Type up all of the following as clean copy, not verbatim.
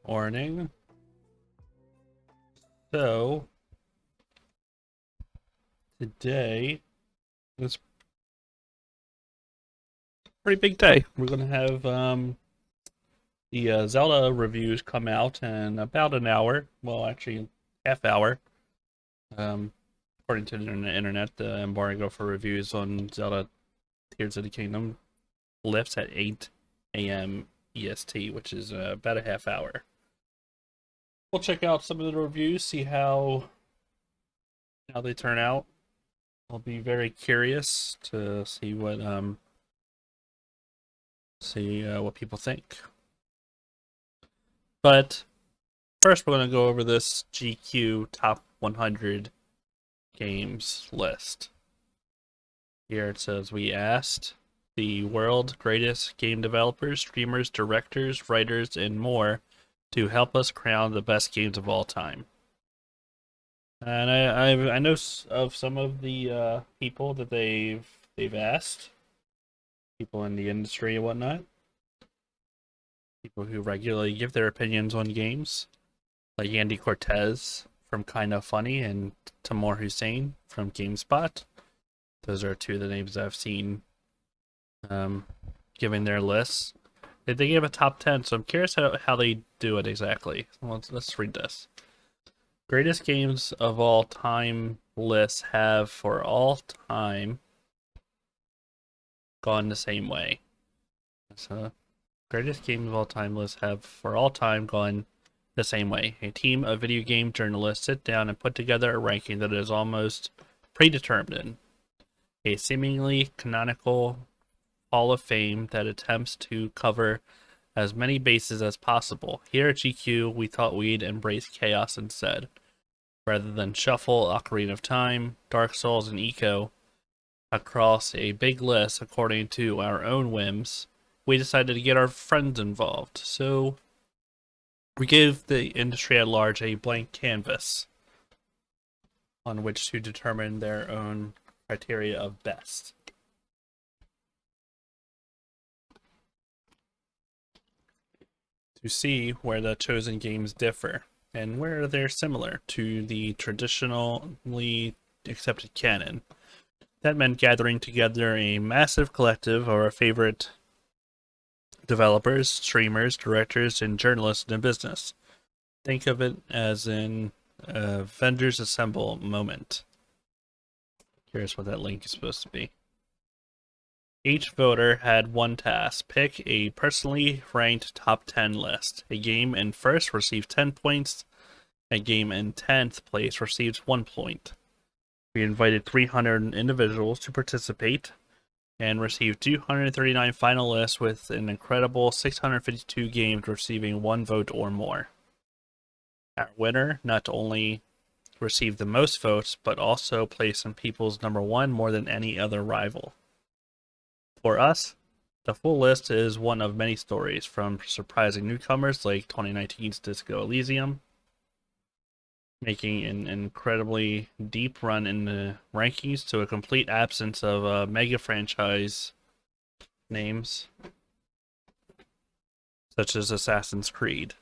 Morning. So today is a pretty big day. We're gonna have the Zelda reviews come out in about an hour. Well, actually, half hour. Um, According to the internet, the embargo for reviews on Zelda Tears of the Kingdom lifts at 8 a.m. EST, which is about a half hour. We'll check out some of the reviews, see how they turn out. I'll be very curious to see what people think. But first, we're going to go over this GQ Top 100 Games list. Here it says, we asked the world's greatest game developers, streamers, directors, writers, and more to help us crown the best games of all time. And I know of some of the people that they've asked, people in the industry and whatnot, people who regularly give their opinions on games, like Andy Cortez from Kinda Funny and Tamor Hussein from GameSpot. Those are two of the names I've seen giving their lists. They gave a top 10, so I'm curious how they do it exactly. Let's read this. Greatest games of all time lists have for all time gone the same way. So, greatest games of all time lists have for all time gone the same way. A team of video game journalists sit down and put together a ranking that is almost predetermined. A seemingly canonical Hall of Fame that attempts to cover as many bases as possible. Here at GQ, we thought we'd embrace chaos instead. Rather than shuffle Ocarina of Time, Dark Souls, and Eco across a big list according to our own whims, we decided to get our friends involved. So we gave the industry at large a blank canvas on which to determine their own criteria of best. To see where the chosen games differ and where they're similar to the traditionally accepted canon. That meant gathering together a massive collective of our favorite developers, streamers, directors, and journalists in business. Think of it as an Avengers Assemble moment. Curious what that link is supposed to be. Each voter had one task: pick a personally ranked top 10 list. A game in first received 10 points. A game in 10th place received 1 point. We invited 300 individuals to participate and received 239 finalists with an incredible 652 games receiving 1 vote or more. Our winner not only received the most votes, but also placed in people's number 1 more than any other rival. For us, the full list is one of many stories, from surprising newcomers like 2019's Disco Elysium, making an incredibly deep run in the rankings, to a complete absence of mega franchise names, such as Assassin's Creed.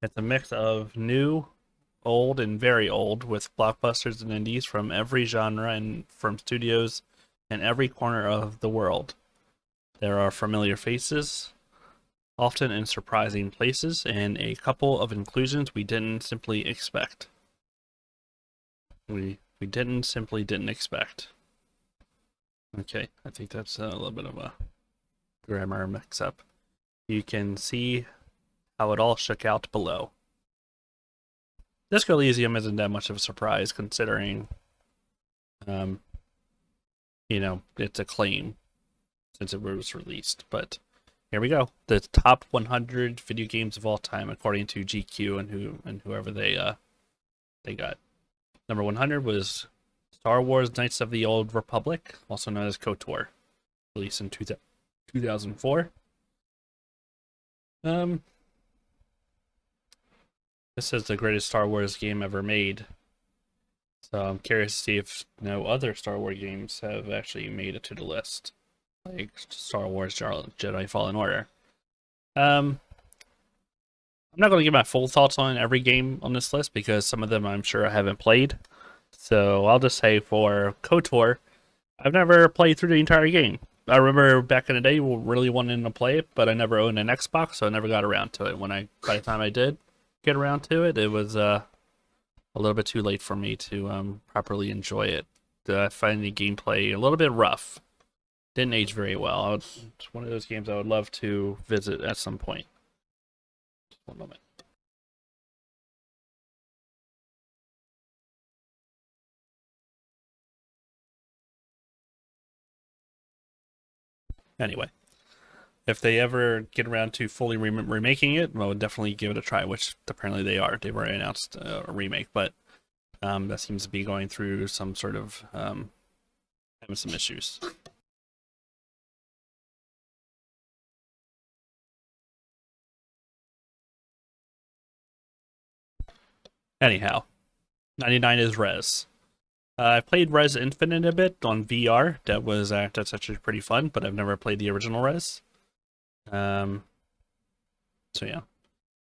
It's a mix of new, old, and very old, with blockbusters and indies from every genre and from studios in every corner of the world. There are familiar faces, often in surprising places, and a couple of inclusions we didn't simply expect. We didn't expect. Okay, I think that's a little bit of a grammar mix-up. You can see how it all shook out below. Disco Elysium isn't that much of a surprise, considering, its acclaim since it was released. But here we go. The top 100 video games of all time, according to GQ and whoever they got. Number 100 was Star Wars Knights of the Old Republic, also known as KOTOR, released in 2004. This is the greatest Star Wars game ever made. So I'm curious to see if no other Star Wars games have actually made it to the list, like Star Wars Jedi Fallen Order. I'm not going to give my full thoughts on every game on this list because some of them I'm sure I haven't played. So I'll just say for KOTOR, I've never played through the entire game. I remember back in the day really wanting to play it, but I never owned an Xbox, so I never got around to it. By the time I did get around to it, it was a little bit too late for me to properly enjoy it. I find the gameplay a little bit rough. Didn't age very well. It's one of those games I would love to visit at some point. Just one moment. Anyway, if they ever get around to fully remaking it, I would definitely give it a try, which apparently they are. They've already announced a remake, but that seems to be going through some sort of having some issues. Anyhow, 99 is Res. I played Res Infinite a bit on VR. That's actually pretty fun, but I've never played the original Res. So yeah,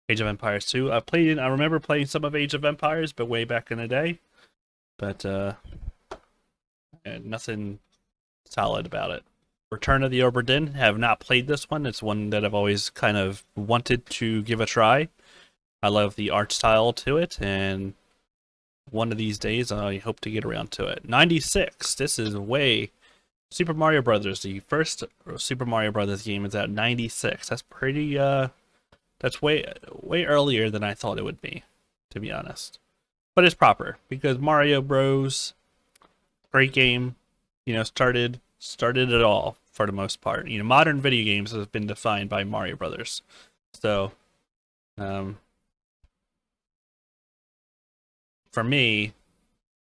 Age of Empires 2. I remember playing some of Age of Empires, but way back in the day. But nothing solid about it. Return of the Obra Dinn. Have not played this one. It's one that I've always kind of wanted to give a try. I love the art style to it, and one of these days I hope to get around to it. 96. This is way Super Mario Brothers. The first Super Mario Brothers game is at 96. That's pretty that's way earlier than I thought it would be, to be honest. But it's proper because Mario Bros. Great game. Started it all for the most part. Modern video games have been defined by Mario Brothers. So, for me,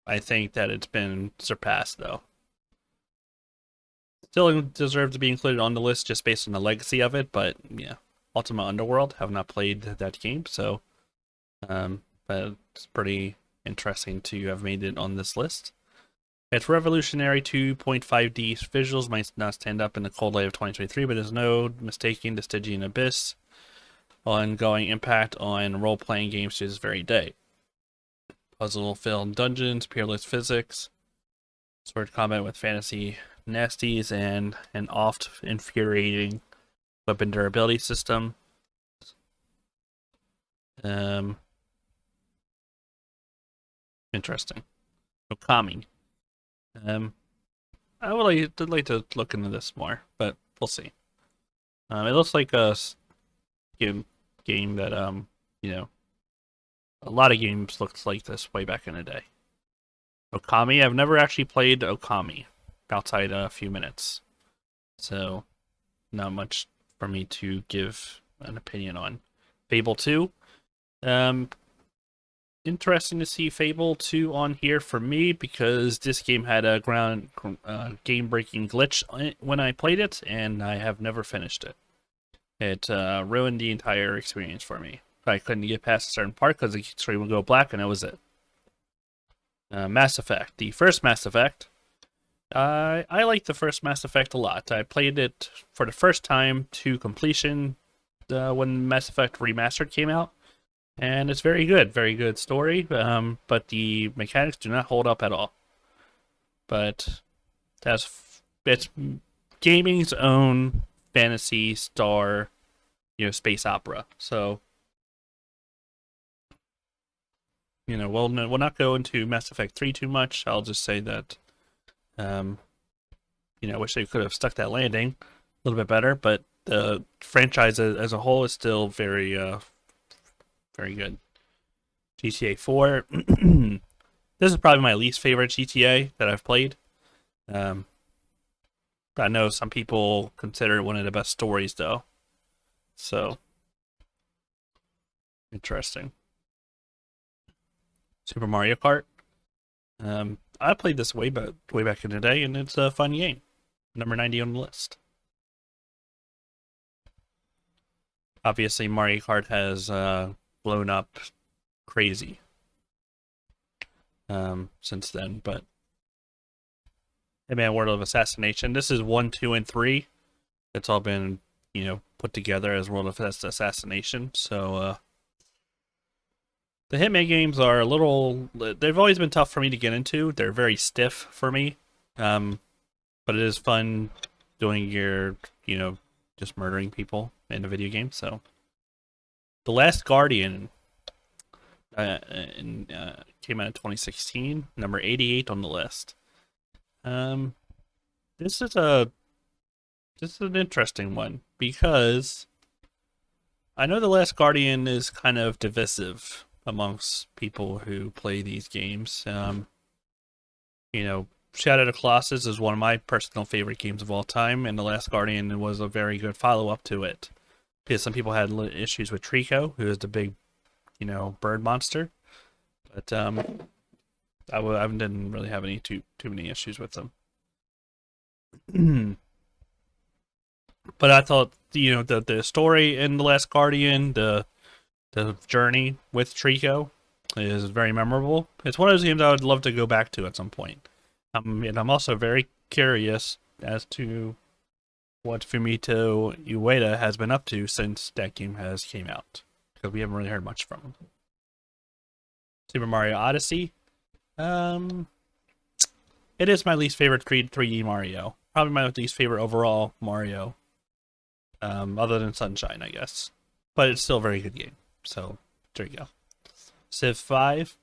I think that it's been surpassed though. Still deserves to be included on the list just based on the legacy of it, but yeah. Ultima Underworld, have not played that game, so but it's pretty interesting to have made it on this list. Its revolutionary 2.5D visuals might not stand up in the cold light of 2023, but there's no mistaking the Stygian Abyss ongoing impact on role-playing games to this very day. Puzzle-filled dungeons, peerless physics, sword combat with fantasy nasties, and an oft infuriating weapon durability system. Interesting. Okami. I would like to look into this more, but we'll see. It looks like a game that a lot of games looked like this way back in the day. Okami. I've never actually played Okami outside a few minutes, so not much for me to give an opinion on. Fable 2. Interesting to see Fable 2 on here for me because this game had a game-breaking glitch when I played it, and I have never finished it. It ruined the entire experience for me. I couldn't get past a certain part because the screen would go black, and that was it. Mass Effect. The first Mass Effect. I liked the first Mass Effect a lot. I played it for the first time to completion when Mass Effect Remastered came out, and it's very good story. But the mechanics do not hold up at all. But it's gaming's own fantasy star, space opera. So, we'll not go into Mass Effect 3 too much. I'll just say that, I wish they could have stuck that landing a little bit better, but the franchise as a whole is still very, very good. GTA 4. This is probably my least favorite GTA that I've played. I know some people consider it one of the best stories, though. So, interesting. Super Mario Kart. I played this way back in the day, and it's a fun game. Number 90 on the list. Obviously, Mario Kart has blown up crazy since then, but Hitman World of Assassination. This is 1, 2, and 3. It's all been, put together as World of Assassination. So, The Hitman games are a little. They've always been tough for me to get into. They're very stiff for me. Um, but it is fun doing your, you know, just murdering people in a video game. So, The Last Guardian came out in 2016, number 88 on the list. Um, this is a this is an interesting one because I know The Last Guardian is kind of divisive amongst people who play these games. You know, Shadow of the Colossus is one of my personal favorite games of all time, and The Last Guardian was a very good follow up to it. Because some people had issues with Trico, who is the big, you know, bird monster, but I didn't really have any too many issues with them. But I thought, you know, the story in The Last Guardian, the journey with Trico is very memorable. It's one of those games I would love to go back to at some point. And I'm also very curious as to what Fumito Ueda has been up to since that game has came out, because we haven't really heard much from him. Super Mario Odyssey. Um, it is my least favorite 3D Mario. Probably my least favorite overall Mario. Other than Sunshine, I guess. But it's still a very good game. So, there you go. Civ 5.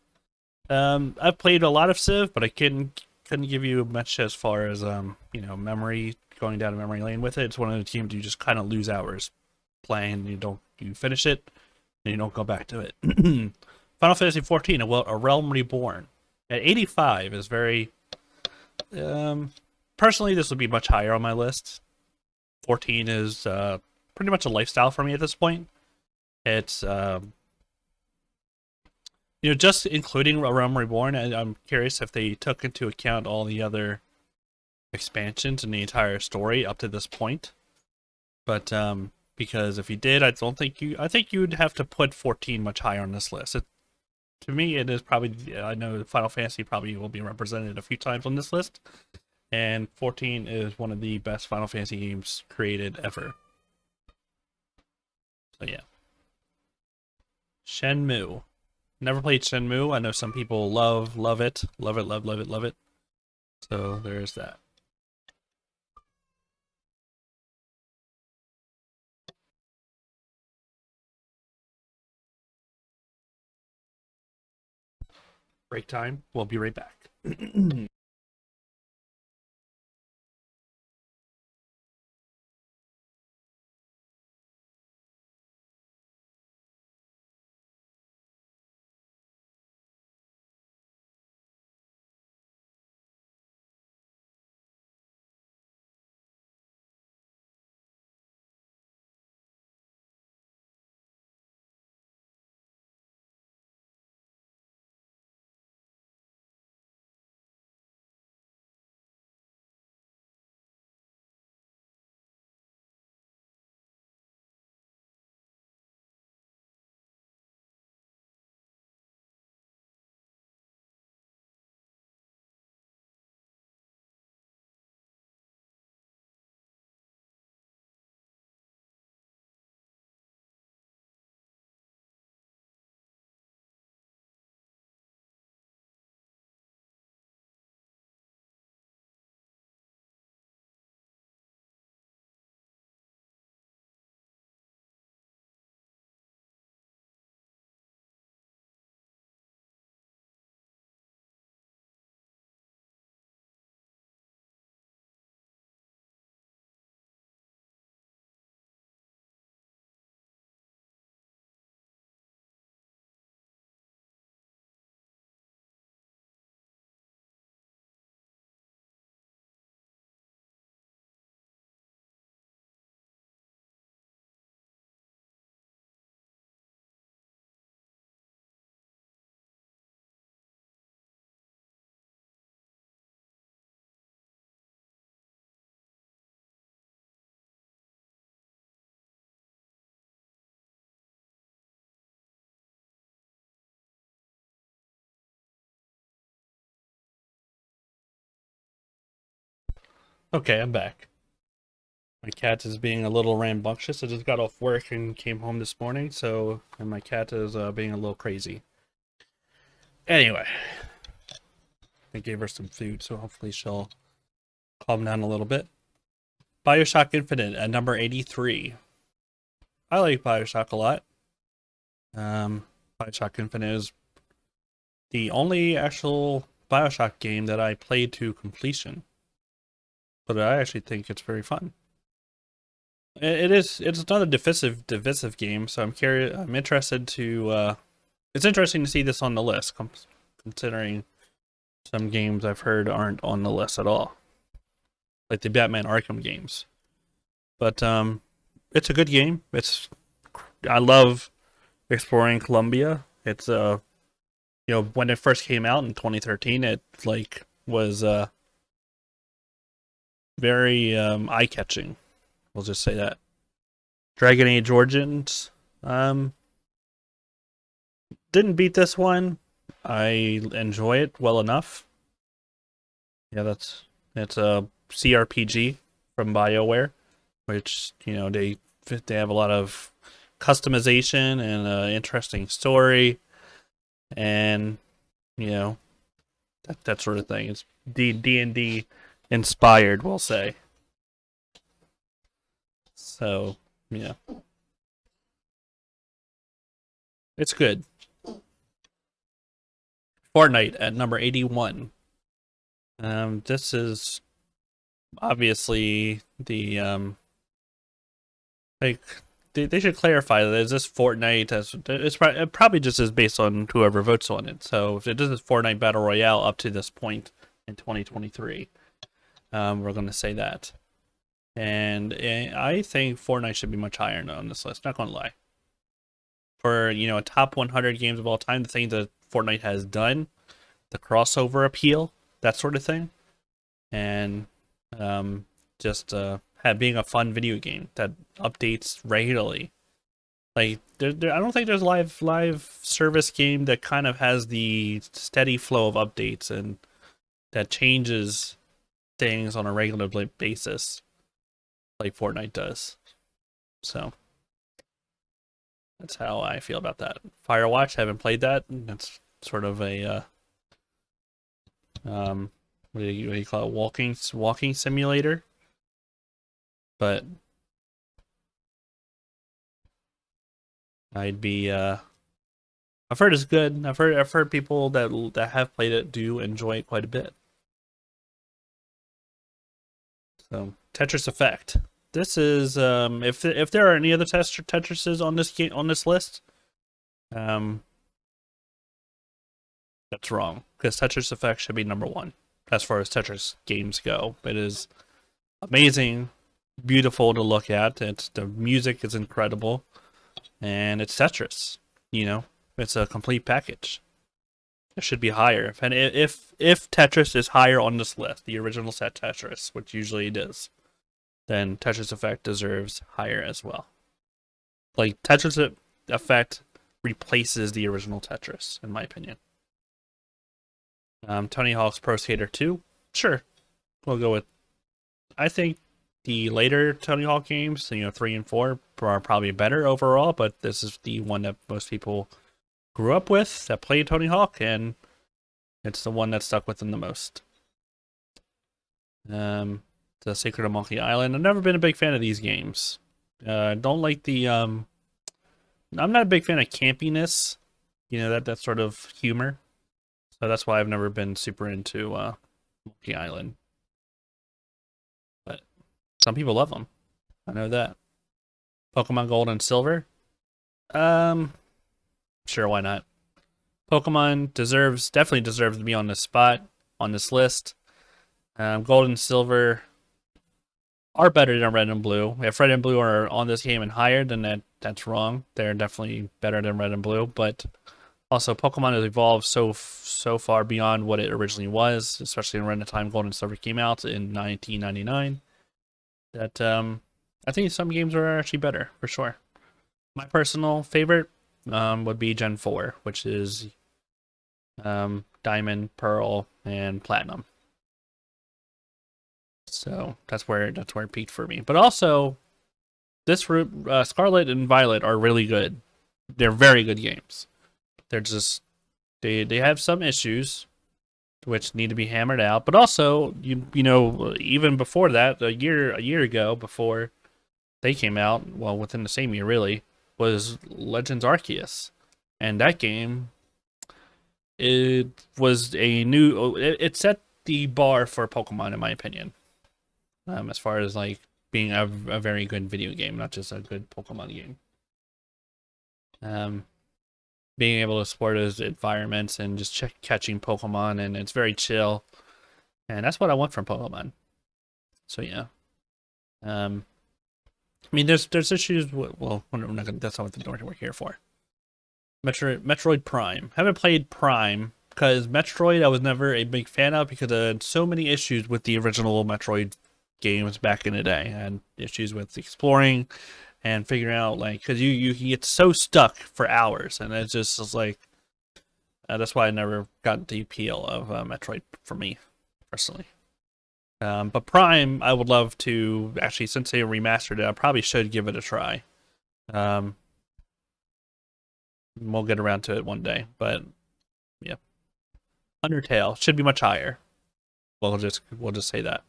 I've played a lot of Civ, but I couldn't give you much as far as you know, memory, going down a memory lane with it. It's one of the games you just kind of lose hours playing. You finish it, and you don't go back to it. Final Fantasy 14, A Realm Reborn, at 85 is very. Personally, this would be much higher on my list. 14 is pretty much a lifestyle for me at this point. It's you know, just including A Realm Reborn, I'm curious if they took into account all the other expansions and the entire story up to this point. But because if you did, I think you'd have to put 14 much higher on this list. To me, it is probably, I know Final Fantasy probably will be represented a few times on this list, and 14 is one of the best Final Fantasy games created ever. So yeah. Shenmue. Never played Shenmue. I know some people love it. Love it. So there's that. Break time. We'll be right back. Okay, I'm back. My cat is being a little rambunctious. I just got off work and came home this morning, and my cat is being a little crazy. Anyway, I gave her some food, so hopefully she'll calm down a little bit. BioShock Infinite at number 83. I like BioShock a lot. BioShock Infinite is the only actual BioShock game that I played to completion, but I actually think it's very fun. It's not a divisive game, so I'm curious. I'm interested to. It's interesting to see this on the list, considering some games I've heard aren't on the list at all, like the Batman Arkham games. But it's a good game. I love exploring Colombia. It's when it first came out in 2013, it like was very eye catching. We'll just say that. Dragon Age Origins didn't beat this one. I enjoy it well enough. Yeah, it's a CRPG from BioWare, which they have a lot of customization and an interesting story, and that sort of thing. It's D&D inspired, we'll say. So yeah, it's good. Fortnite at number 81. This is obviously the like they should clarify that. Is this Fortnite? It probably just is based on whoever votes on it. So if it is Fortnite Battle Royale up to this point in 2023, we're going to say that. And I think Fortnite should be much higher on this list. Not going to lie. For a top 100 games of all time, the thing that Fortnite has done, the crossover appeal, that sort of thing, and just being a fun video game that updates regularly. Like I don't think there's a live service game that kind of has the steady flow of updates and that changes things on a regular basis like Fortnite does. So that's how I feel about that. Firewatch, haven't played that. It's sort of a what do you call it? Walking simulator. But I've heard it's good. I've heard people that have played it do enjoy it quite a bit. So Tetris Effect. This is if there are any other Tetrises on this list, that's wrong, because Tetris Effect should be number 1 as far as Tetris games go. It is amazing, beautiful to look at. The music is incredible, and it's Tetris. It's a complete package. It should be higher. And if Tetris is higher on this list, the original set Tetris, which usually it is, then Tetris Effect deserves higher as well. Like, Tetris Effect replaces the original Tetris, in my opinion. Tony Hawk's Pro Skater 2, sure, we'll go with. I think the later Tony Hawk games, 3 and 4, are probably better overall, but this is the one that most people grew up with, that played Tony Hawk, and it's the one that stuck with them the most. The Secret of Monkey Island. I've never been a big fan of these games. Don't like the I'm not a big fan of campiness, that sort of humor. So that's why I've never been super into Monkey Island. But some people love them. I know that. Pokemon Gold and Silver. Sure, why not? Pokemon definitely deserves to be on this spot, on this list. Gold and Silver are better than Red and Blue. If Red and Blue are on this game and higher, then that's wrong. They're definitely better than Red and Blue, but also Pokemon has evolved so far beyond what it originally was, especially around the time Gold and Silver came out in 1999, that I think some games are actually better, for sure. My personal favorite would be Gen 4, which is Diamond, Pearl, and Platinum. So that's where it peaked for me. But also, this Scarlet and Violet are really good. They're very good games. They're just They have some issues which need to be hammered out, but also you know even before that, a year ago before they came out, well within the same year really, was Legends Arceus, and that game it was a new it set the bar for Pokemon in my opinion, as far as like being a very good video game, not just a good Pokemon game. Um, Being able to explore those environments and just catching Pokemon, and it's very chill, and that's what I want from Pokemon. So yeah, um, I mean, there's issues. Well, we're not gonna, that's not what we're here for. Metroid Prime. Haven't played Prime because Metroid I was never a big fan of because I had so many issues with the original Metroid games back in the day, and issues with exploring and figuring out like because you get so stuck for hours, and it's just it's like that's why I never got the appeal of Metroid for me personally. But Prime, I would love to actually, since they remastered it, I probably should give it a try. Um, we'll get around to it one day, but yeah, Undertale should be much higher. We'll just say that.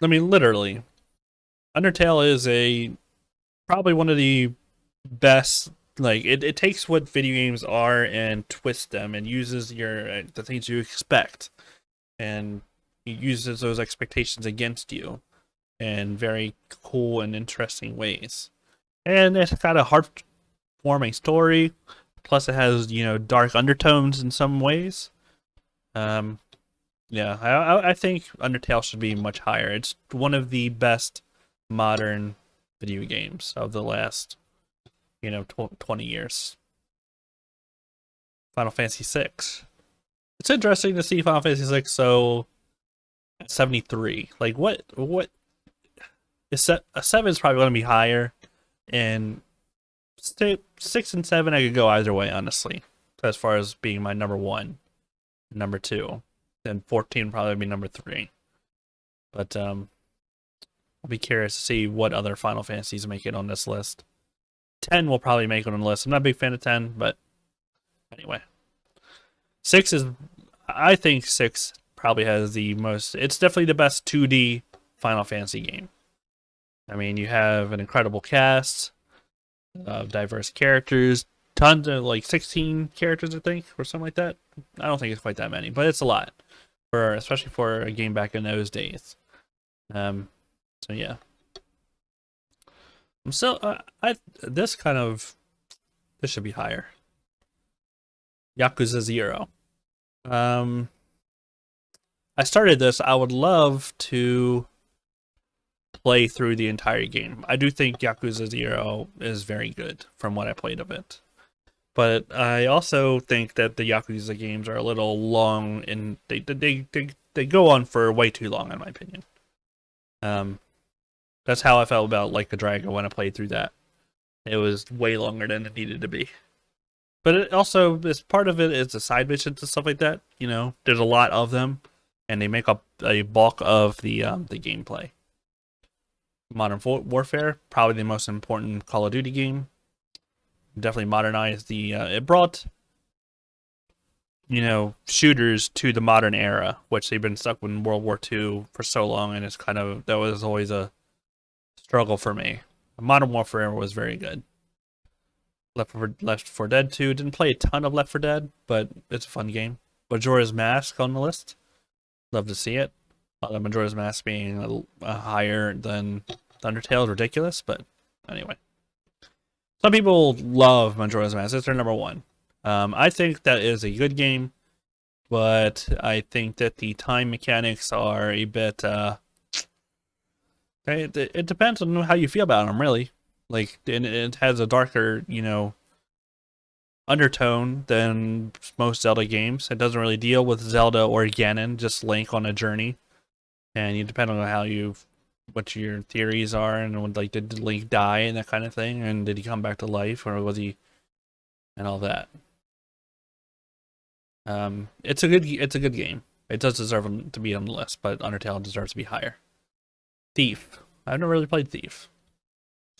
I mean, literally, Undertale is a probably one of the best. Like it takes what video games are and twists them and uses the things you expect, and it uses those expectations against you in very cool and interesting ways. And it's got a heartwarming story. Plus, it has dark undertones in some ways. Yeah, I think Undertale should be much higher. It's one of the best modern video games of the last 20 years. Final Fantasy VI. It's interesting to see Final Fantasy VI so at 73. Like what is a 7 is probably going to be higher, and 6 and 7 I could go either way honestly. As far as being my number 1, number 2, then 14 probably be number 3. But I'll be curious to see what other Final Fantasies make it on this list. 10 will probably make it on the list. I'm not a big fan of 10, but anyway. 6 is, I think 6 probably has the most, it's definitely the best 2D Final Fantasy game. I mean, you have an incredible cast of diverse characters, tons of like 16 characters, I think, or something like that. I don't think it's quite that many, but it's a lot, especially for a game back in those days. So yeah. I'm still, this should be higher. Yakuza 0. I started this. I would love to play through the entire game. I do think Yakuza 0 is very good from what I played of it. But I also think that the Yakuza games are a little long, and they go on for way too long in my opinion. That's how I felt about Like a Dragon when I played through that. It was way longer than it needed to be. But it also, as part of it, is the side missions and stuff like that. There's a lot of them, and they make up a bulk of the gameplay. Modern Warfare, probably the most important Call of Duty game. Definitely modernized the. It brought, shooters to the modern era, which they've been stuck in World War II for so long, and that was always a struggle for me. Modern Warfare was very good. Left 4 Dead 2. Didn't play a ton of Left 4 Dead, but it's a fun game. Majora's Mask on the list. Love to see it. Majora's Mask being higher than Undertale is ridiculous, but anyway. Some people love Majora's Mask. It's their number 1. I think that is a good game, but I think that the time mechanics are a bit. It depends on how you feel about them, really. Like, it has a darker, undertone than most Zelda games. It doesn't really deal with Zelda or Ganon, just Link on a journey. And you depend on what your theories are, and did Link die and that kind of thing, and did he come back to life, or was he, and all that. It's a good game. It does deserve to be on the list, but Undertale deserves to be higher. Thief. I've never really played Thief.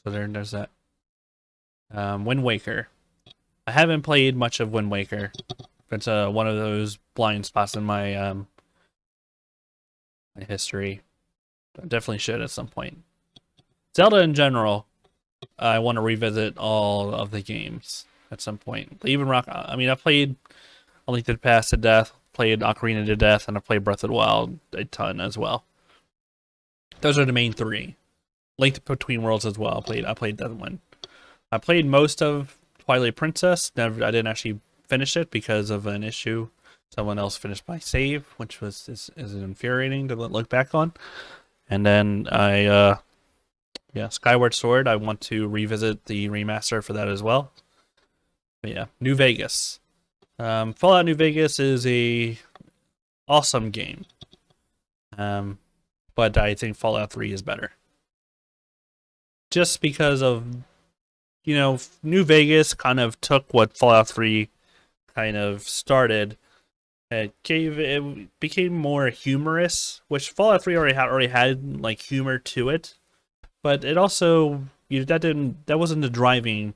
So there's that. Wind Waker. I haven't played much of Wind Waker. It's one of those blind spots in my my history. I definitely should at some point. Zelda in general, I want to revisit all of the games at some point. Even Rock. I mean, I played A Link to the Past to death, played Ocarina to death, and I played Breath of the Wild a ton as well. Those are the main three. Link Between Worlds as well. I played that one. I played most of Twilight Princess. I didn't actually finish it because of an issue. Someone else finished my save, which is infuriating to look back on. And then Skyward Sword. I want to revisit the remaster for that as well. But yeah, New Vegas. Fallout New Vegas is a awesome game. But I think Fallout 3 is better. Just because of, New Vegas kind of took what Fallout 3 kind of started. It became more humorous, which Fallout 3 already had like humor to it, but it also that wasn't the driving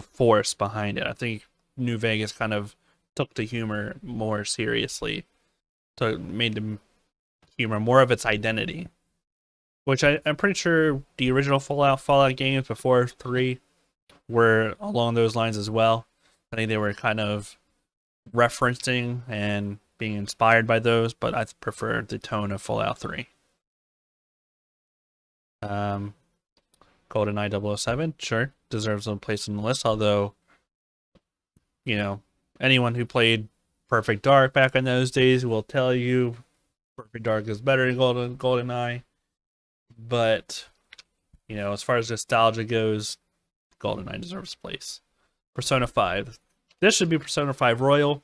force behind it. I think New Vegas kind of took the humor more seriously, so it made the humor more of its identity. Which I'm pretty sure the original Fallout games before 3 were along those lines as well. I think they were kind of referencing and being inspired by those, but I prefer the tone of Fallout 3. GoldenEye 007, sure, deserves a place on the list, although, anyone who played Perfect Dark back in those days will tell you Perfect Dark is better than GoldenEye. But, as far as nostalgia goes, GoldenEye deserves a place. Persona 5. This should be Persona 5 Royal.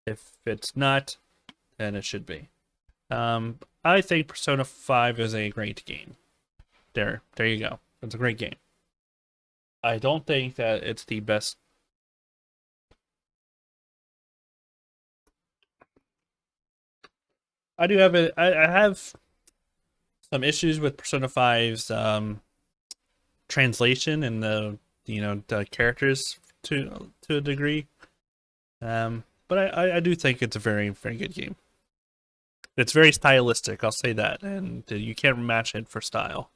If it's not, then it should be. I think Persona 5 is a great game. There you go. It's a great game. I don't think that it's the best. I have some issues with Persona 5's translation and the characters to a degree. But I do think it's a very, very good game. It's very stylistic, I'll say that, and you can't match it for style.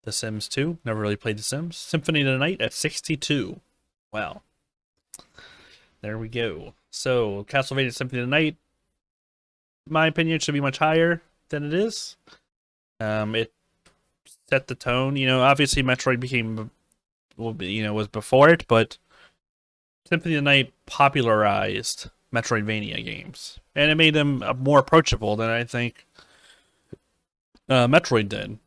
The Sims 2, never really played The Sims. Symphony of the Night at 62. Wow. There we go. So, Castlevania Symphony of the Night, in my opinion, should be much higher than it is. It set the tone. Obviously Metroid was before it, but Symphony of the Night popularized Metroidvania games, and it made them more approachable than I think Metroid did.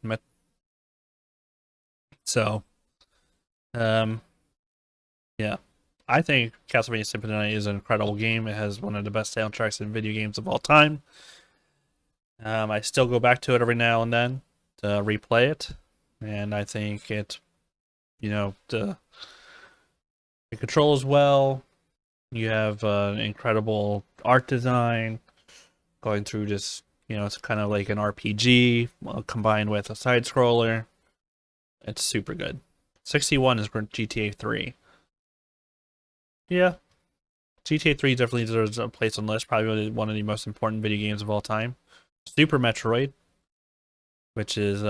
Yeah, I think Castlevania Symphony of the Night is an incredible game. It has one of the best soundtracks in video games of all time. I still go back to it every now and then to replay it, and I think it, it controls well. You have incredible art design, going through just, it's kind of like an RPG combined with a side scroller. It's super good. 61 is GTA 3. Yeah, GTA 3 definitely deserves a place on the list. Probably one of the most important video games of all time. Super Metroid, which is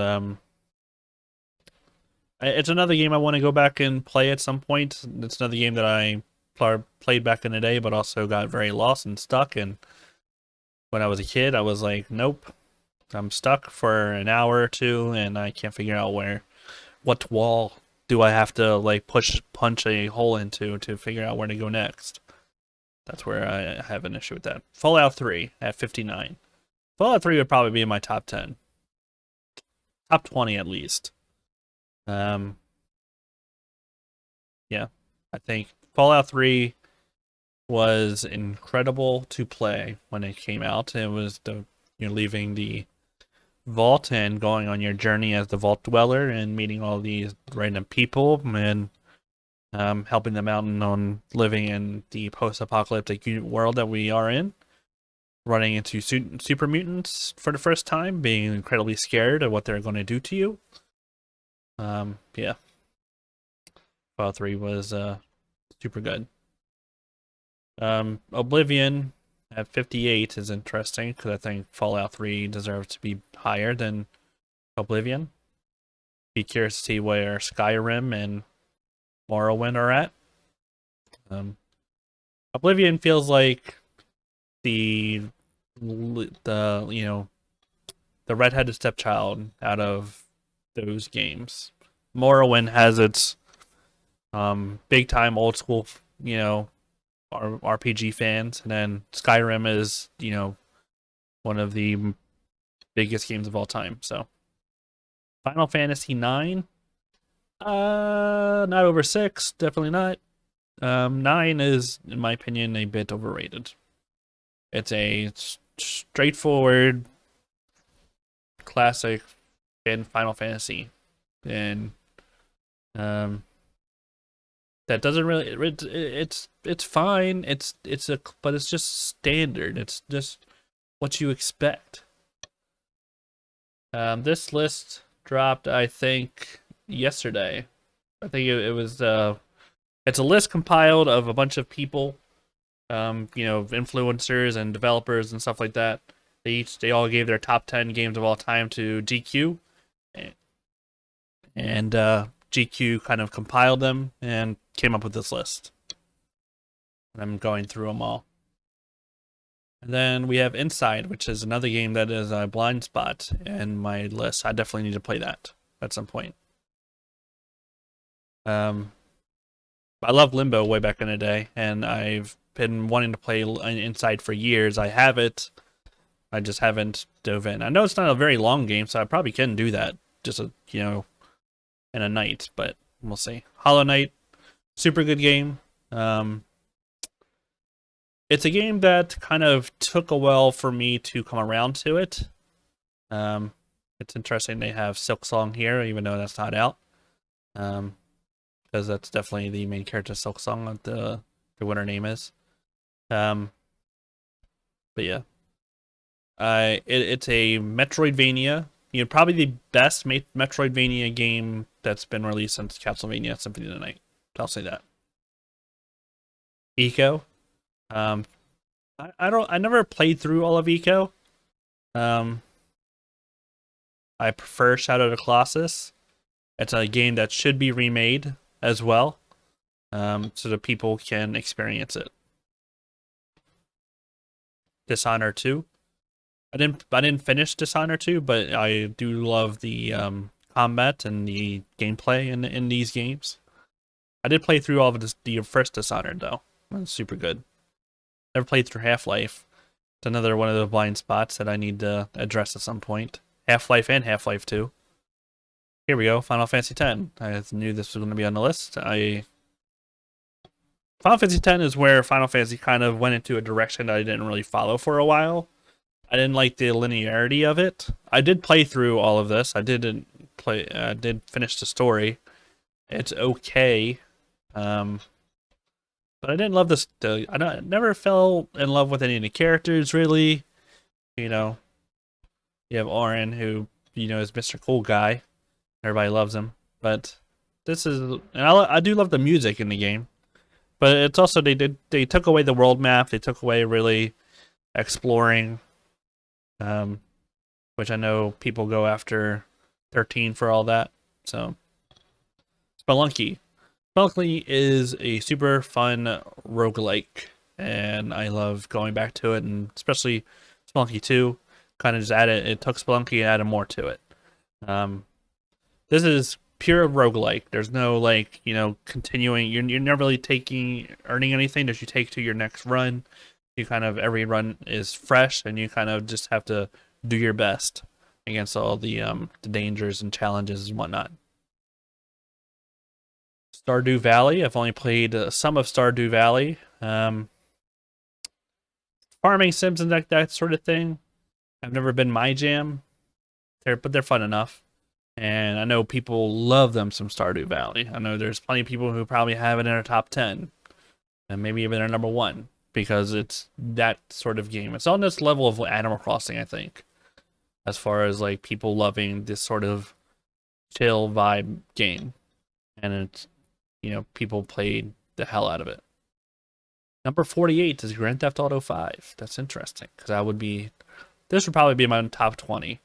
it's another game I want to go back and play at some point. It's another game that I played back in the day, but also got very lost and stuck. And when I was a kid, I was like, nope, I'm stuck for an hour or two, and I can't figure out what wall do I have to like punch a hole into to figure out where to go next. That's where I have an issue with that. Fallout 3 at 59. Fallout 3 would probably be in my top 10. Top 20 at least. Yeah. I think Fallout 3 was incredible to play when it came out. It was leaving the vault and going on your journey as the vault dweller and meeting all these random people and helping them out on living in the post-apocalyptic world that we are in. Running into super mutants for the first time, being incredibly scared of what they're going to do to you. Yeah. Fallout 3 was super good. Oblivion at 58 is interesting because I think Fallout 3 deserves to be higher than Oblivion. Be curious to see where Skyrim and Morrowind are at. Oblivion feels like the the redheaded stepchild out of those games. Morrowind has its big time old school, RPG fans, and then Skyrim is, one of the biggest games of all time. So Final Fantasy 9, not over 6, definitely not. 9 is, in my opinion, a bit overrated. It's a straightforward classic in Final Fantasy, and that doesn't really it's fine. But it's just standard. It's just what you expect. This list dropped, I think, yesterday. I think it was it's a list compiled of a bunch of people, influencers and developers and stuff like that. They all gave their top 10 games of all time to GQ, and GQ kind of compiled them and came up with this list. I'm going through them all. And then we have Inside, which is another game that is a blind spot in my list. I definitely need to play that at some point. I loved Limbo way back in the day, and I've been wanting to play Inside for years. I have it. I just haven't dove in. I know it's not a very long game, so I probably can do that just, in a night, but we'll see. Hollow Knight, super good game. It's a game that kind of took a while for me to come around to it. It's interesting they have Silksong here, even though that's not out. Because that's definitely the main character, Silksong, what her name is. But yeah. It's a Metroidvania. Probably the best Metroidvania game that's been released since Castlevania Symphony of the Night. I'll say that. Eco. I never played through all of Eco. I prefer Shadow of the Colossus. It's a game that should be remade as well, so that people can experience it. Dishonored 2. I didn't finish Dishonored 2, but I do love the combat and the gameplay in these games. I did play through all of the first Dishonored though. It was super good. Never played through Half-Life. It's another one of the blind spots that I need to address at some point. Half-Life and Half-Life 2. Here we go, Final Fantasy X. I knew this was going to be on the list. Final Fantasy X is where Final Fantasy kind of went into a direction that I didn't really follow for a while. I didn't like the linearity of it. I did play through all of this. I did finish the story. It's okay. But I didn't love this. I never fell in love with any of the characters, really. You have Auron, who, is Mr. Cool Guy. Everybody loves him. But this is... And I do love the music in the game. But it's also, they took away the world map. They took away really exploring. Which I know people go after 13 for all that. So, Spelunky. Spelunky is a super fun roguelike, and I love going back to it, and especially Spelunky 2. Kind of just it took Spelunky and added more to it. This is pure roguelike. There's no continuing. You're never really earning anything that you take to your next run. You kind of, every run is fresh, and you kind of just have to do your best against all the dangers and challenges and whatnot. Stardew Valley. I've only played some of Stardew Valley. Farming sims and that sort of thing. I've never been my jam. But they're fun enough. And I know people love them some Stardew Valley. I know there's plenty of people who probably have it in their top 10. And maybe even their number 1. Because it's that sort of game. It's on this level of Animal Crossing, I think. As far as people loving this sort of chill vibe game. And it's people played the hell out of it. Number 48 is Grand Theft Auto 5. That's interesting because this would probably be my top 20.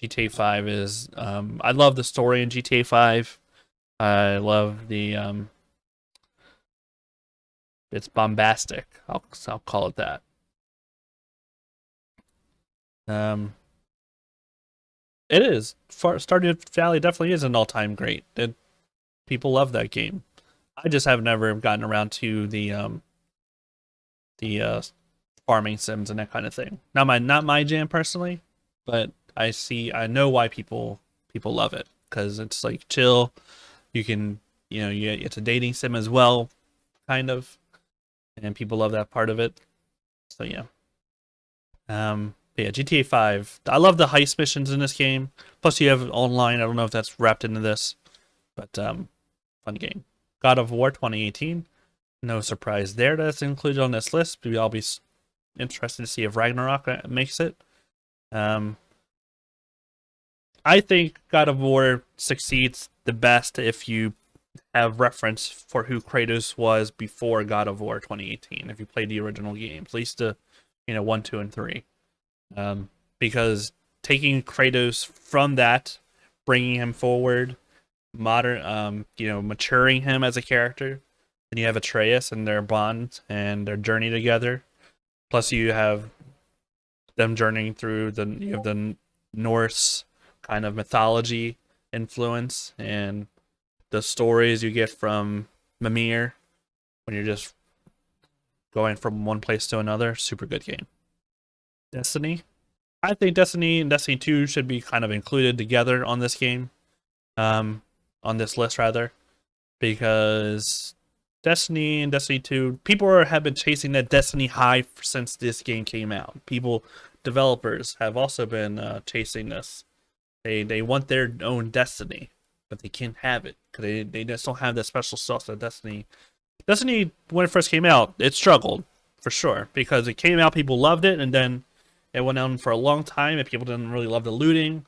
GTA 5 is I love the story in GTA 5. I love the it's bombastic. I'll call it that. It is. Stardew Valley definitely is an all-time great. People love that game. I just have never gotten around to the farming sims and that kind of thing. Not my jam personally, but I know why people love it because it's like chill. You can it's a dating sim as well, kind of, and people love that part of it. So yeah. But yeah, GTA 5. I love the heist missions in this game. Plus, you have online. I don't know if that's wrapped into this, but fun game. God of War 2018. No surprise there that's included on this list. But I'll be interested to see if Ragnarok makes it. I think God of War succeeds the best if you have reference for who Kratos was before God of War 2018. If you played the original games, at least the 1, 2, and 3. Because taking Kratos from that, bringing him forward, maturing him as a character. Then you have Atreus and their bond and their journey together. Plus, you have them journeying through the Norse kind of mythology influence and the stories you get from Mimir when you're just going from one place to another. Super good game. Destiny. I think Destiny and Destiny 2 should be kind of included together on this game. On this list rather, because Destiny and Destiny 2, people have been chasing that Destiny high since this game came out. Developers have also been chasing this. They want their own Destiny, but they can't have it because they just don't have that special sauce that Destiny. Destiny, when it first came out, it struggled for sure because it came out, people loved it, and then it went on for a long time, and people didn't really love the looting.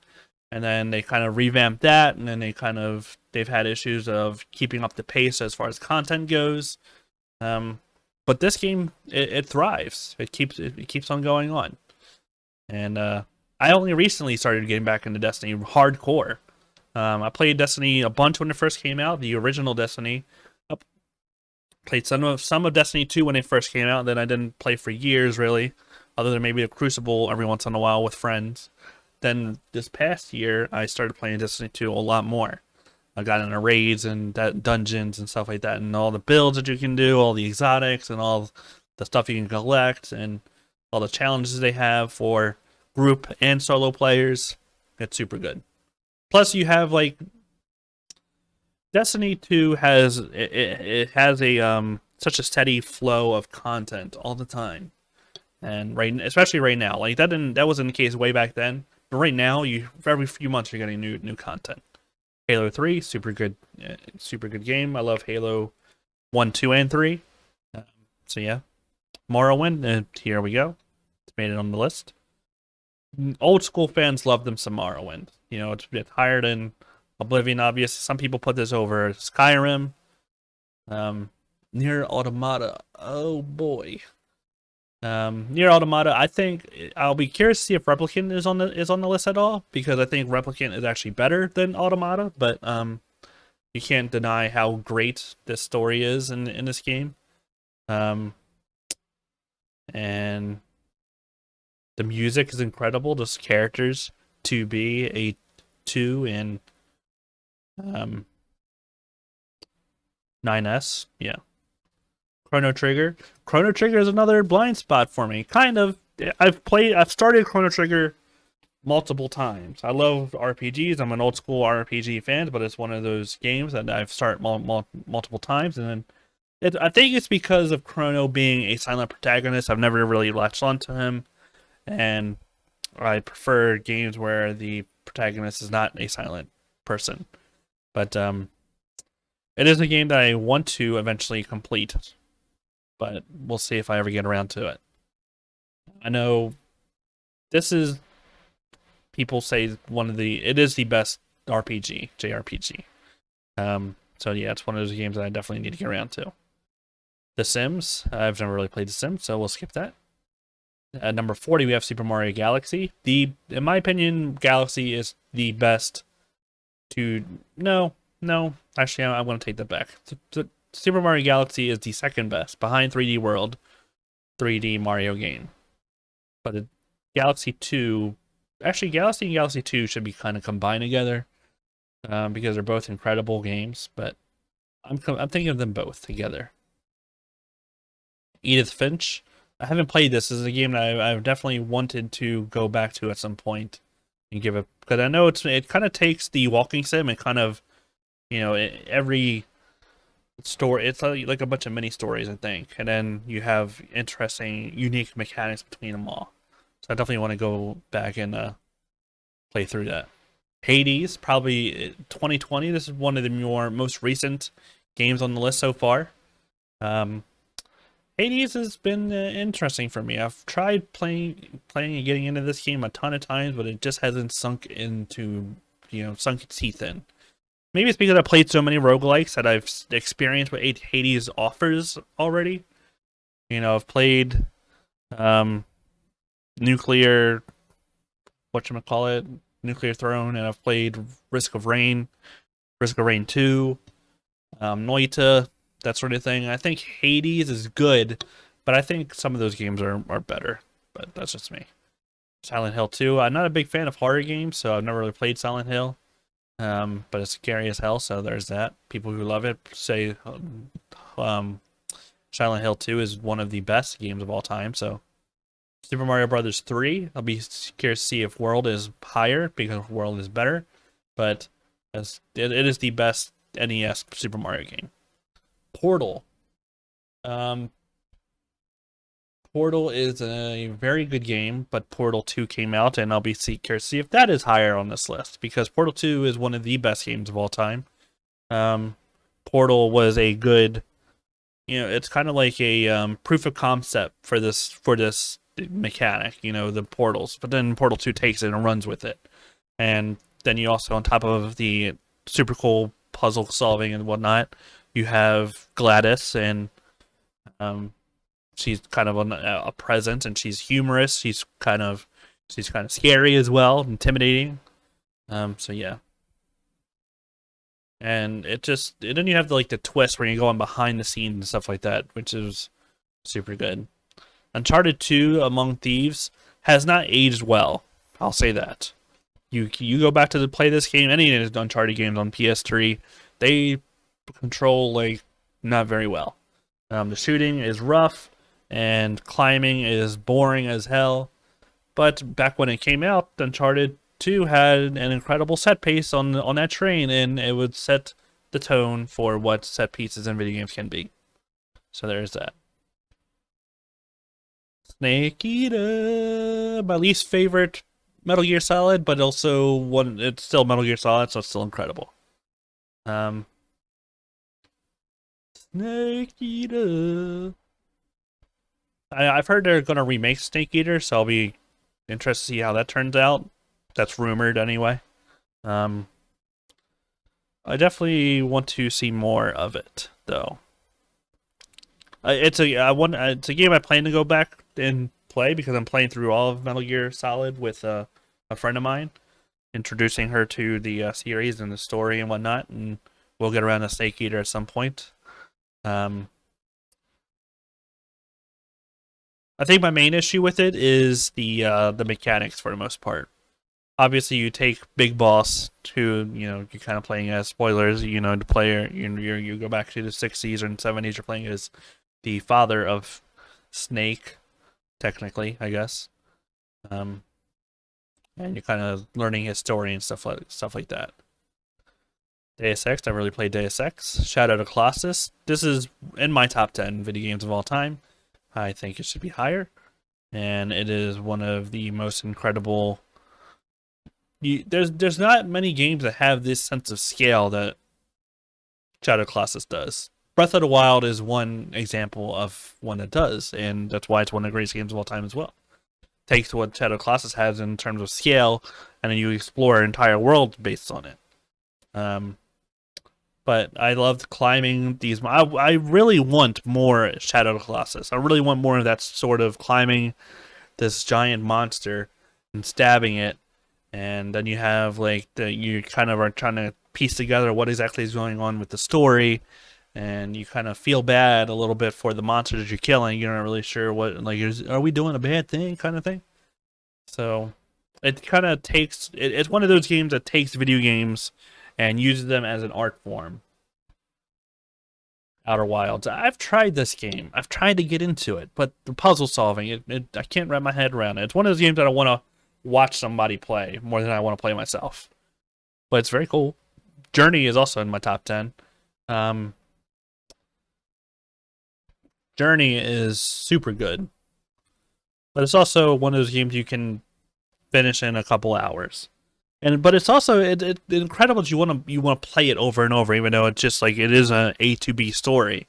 And then they kind of revamped that, and then they've had issues of keeping up the pace as far as content goes. But this game, it thrives. It keeps on going on. And I only recently started getting back into Destiny hardcore. I played Destiny a bunch when it first came out, the original Destiny. I played some of Destiny 2 when it first came out, and then I didn't play for years really, other than maybe a Crucible every once in a while with friends. Then this past year, I started playing Destiny 2 a lot more. I got into raids and dungeons and stuff like that, and all the builds that you can do, all the exotics, and all the stuff you can collect, and all the challenges they have for group and solo players. It's super good. Plus, you have Destiny 2 has it has a such a steady flow of content all the time, and especially right now, like that wasn't the case way back then. But right now, every few months you're getting new content. Halo 3, super good game. I love Halo 1, 2, and 3. So yeah, Morrowind. Here we go. It's made it on the list. Old school fans love them some Morrowind. It's a bit higher than Oblivion. Obviously, some people put this over Skyrim. Nier Automata. Oh boy. Nier Automata, I think I'll be curious to see if Replicant is on the list at all, because I think Replicant is actually better than Automata, but you can't deny how great this story is in this game. And the music is incredible. Those characters, 2B, A2, and 9S, yeah. Chrono Trigger. Chrono Trigger is another blind spot for me. Kind of. I've started Chrono Trigger multiple times. I love RPGs. I'm an old school RPG fan, but it's one of those games that I've started multiple times, and then I think it's because of Chrono being a silent protagonist. I've never really latched onto him, and I prefer games where the protagonist is not a silent person. But it is a game that I want to eventually complete, but we'll see if I ever get around to it. I know this is, people say it is the best RPG, JRPG. So yeah, it's one of those games that I definitely need to get around to. The Sims. I've never really played The Sims, so we'll skip that. At number 40, we have Super Mario Galaxy. In my opinion, Galaxy is the best to... No, actually, I'm going to take that back. Super Mario Galaxy is the second best, behind 3D World, 3D Mario game. But the Galaxy 2... Actually, Galaxy and Galaxy 2 should be kind of combined together, because they're both incredible games, but I'm thinking of them both together. Edith Finch. I haven't played this. This is a game that I've definitely wanted to go back to at some point and give it, because I know it kind of takes the walking sim and kind of, every story, it's like a bunch of mini stories, I think, and then you have interesting, unique mechanics between them all. So I definitely want to go back and play through that. Hades, probably 2020. This is one of the most recent games on the list so far. Hades has been interesting for me. I've tried playing and getting into this game a ton of times, but it just hasn't sunk its teeth in. Maybe it's because I played so many roguelikes that I've experienced what Hades offers already. I've played Nuclear Throne, and I've played Risk of Rain 2, Noita, that sort of thing. I think Hades is good, but I think some of those games are better. But that's just me. Silent Hill 2. I'm not a big fan of horror games, so I've never really played Silent Hill. But it's scary as hell, so there's that. People who love it say Silent Hill 2 is one of the best games of all time. So Super Mario Brothers 3. I'll be curious to see if World is higher, because World is better. But it is the best NES Super Mario game. Portal. Portal is a very good game, but Portal 2 came out, and I'll be curious to see if that is higher on this list, because Portal 2 is one of the best games of all time. Portal was a good, it's kind of like a proof of concept for this mechanic, the portals. But then Portal 2 takes it and runs with it, and then you also, on top of the super cool puzzle solving and whatnot, you have Gladys, and she's kind of a presence, and she's humorous. She's kind of scary as well, intimidating. So yeah, and then you have the twist where you go on behind the scenes and stuff like that, which is super good. Uncharted 2: Among Thieves has not aged well. I'll say that. You go back to play this game, any of the Uncharted games on PS3, they control not very well. The shooting is rough, and climbing is boring as hell. But back when it came out, Uncharted 2 had an incredible set piece on that train, and it would set the tone for what set pieces in video games can be. So there's that. Snake Eater, my least favorite Metal Gear Solid, but also it's still Metal Gear Solid, so it's still incredible. Snake Eater. I've heard they're gonna remake Snake Eater, so I'll be interested to see how that turns out. That's rumored anyway. I definitely want to see more of it, though. It's a game I plan to go back and play, because I'm playing through all of Metal Gear Solid with a friend of mine, introducing her to the series and the story and whatnot, and we'll get around to Snake Eater at some point. I think my main issue with it is the mechanics for the most part. Obviously, you take Big Boss, to you're kind of playing as, spoilers, the player. You go back to the 60s and 70s. You're playing as the father of Snake, technically, I guess. And you're kind of learning his story and stuff like that. Deus Ex, I really played Deus Ex. Shadow of the Colossus. This is in my top 10 video games of all time. I think it should be higher, and it is one of the most incredible. There's not many games that have this sense of scale that Shadow of the Colossus does. Breath of the Wild is one example of one that does, and that's why it's one of the greatest games of all time as well. Takes what Shadow of the Colossus has in terms of scale, and then you explore an entire world based on it. But I loved climbing these. I really want more Shadow of the Colossus. I really want more of that sort of climbing this giant monster and stabbing it, and then you have like you kind of are trying to piece together what exactly is going on with the story, and you kind of feel bad a little bit for the monsters that you're killing. You're not really sure what, like, are we doing a bad thing, kind of thing. So it kind of takes it's one of those games that takes video games and uses them as an art form. Outer Wilds. I've tried this game. I've tried to get into it, but the puzzle solving, I can't wrap my head around it. It's one of those games that I want to watch somebody play more than I want to play myself. But it's very cool. Journey is also in my top 10. Um, Journey is super good, but it's also one of those games you can finish in a couple hours. But it's also incredible that you want to play it over and over, even though it's just like it is a to B story.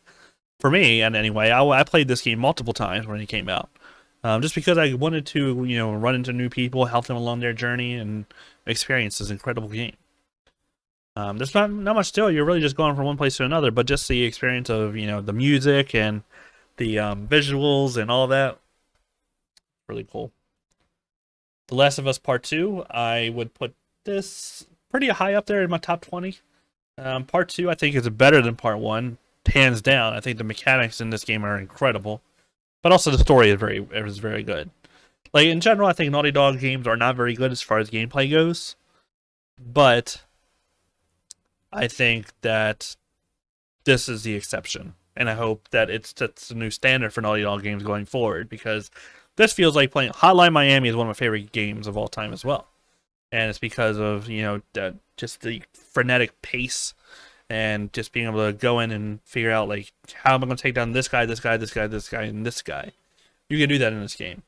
For me, and anyway, I played this game multiple times when it came out, just because I wanted to run into new people, help them along their journey, and experience this incredible game. There's not much to it. You're really just going from one place to another, but just the experience of the music and the visuals and all that, really cool. The Last of Us Part 2, I would put this pretty high up there in my top 20. Part 2, I think, is better than Part 1, hands down. I think the mechanics in this game are incredible, but also the story is very good. Like, in general, I think Naughty Dog games are not very good as far as gameplay goes, but I think that this is the exception, and I hope that it sets a new standard for Naughty Dog games going forward, because this feels like playing Hotline Miami is one of my favorite games of all time as well. And it's because of, just the frenetic pace and just being able to go in and figure out, like, how am I going to take down this guy, this guy, this guy, this guy, and this guy. You can do that in this game.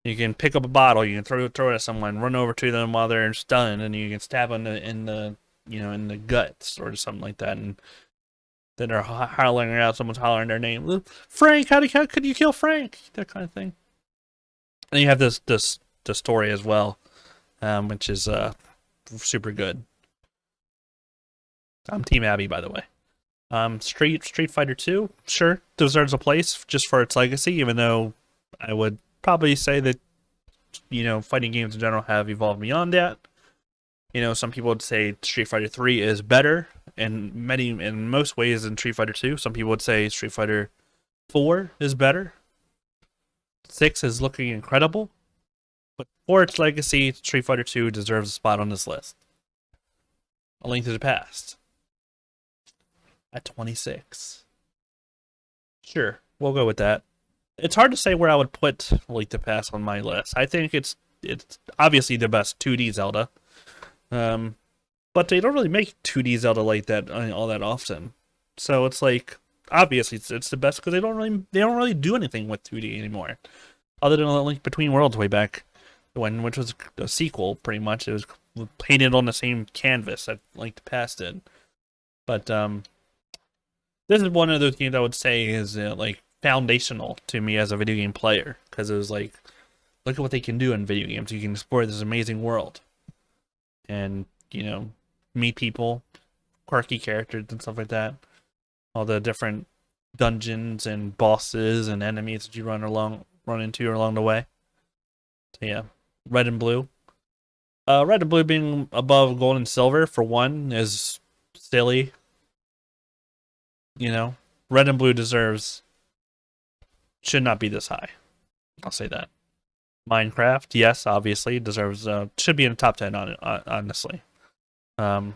You can pick up a bottle, you can throw it at someone, run over to them while they're stunned, and you can stab them in the guts or something like that. And then they're hollering out, someone's hollering their name. Frank, how could you kill Frank? That kind of thing. And you have this story as well, which is super good. I'm Team Abby, by the way. Street Fighter 2, sure, deserves a place just for its legacy, even though I would probably say that fighting games in general have evolved beyond that. Some people would say Street Fighter 3 is better in most ways than Street Fighter 2. Some people would say Street Fighter 4 is better. 6 is looking incredible, but for its legacy, Street Fighter 2 deserves a spot on this list. A Link to the Past at 26. Sure, we'll go with that. It's hard to say where I would put A Link to the Past on my list. I think it's obviously the best 2D Zelda, but they don't really make 2D Zelda like that all that often. So it's like, obviously it's the best because they don't really do anything with 2D anymore, other than A Link Between Worlds way back when, which was a sequel pretty much. It was painted on the same canvas that Link to the Past did. But this is one of those games I would say is like foundational to me as a video game player, because it was like, look at what they can do in video games. You can explore this amazing world and meet people, quirky characters and stuff like that. All the different dungeons and bosses and enemies that you run into along the way. So yeah, Red and Blue. Red and Blue being above Gold and Silver for one is silly. Red and Blue should not be this high. I'll say that. Minecraft, yes, obviously deserves should be in the top 10 on it, honestly. Like,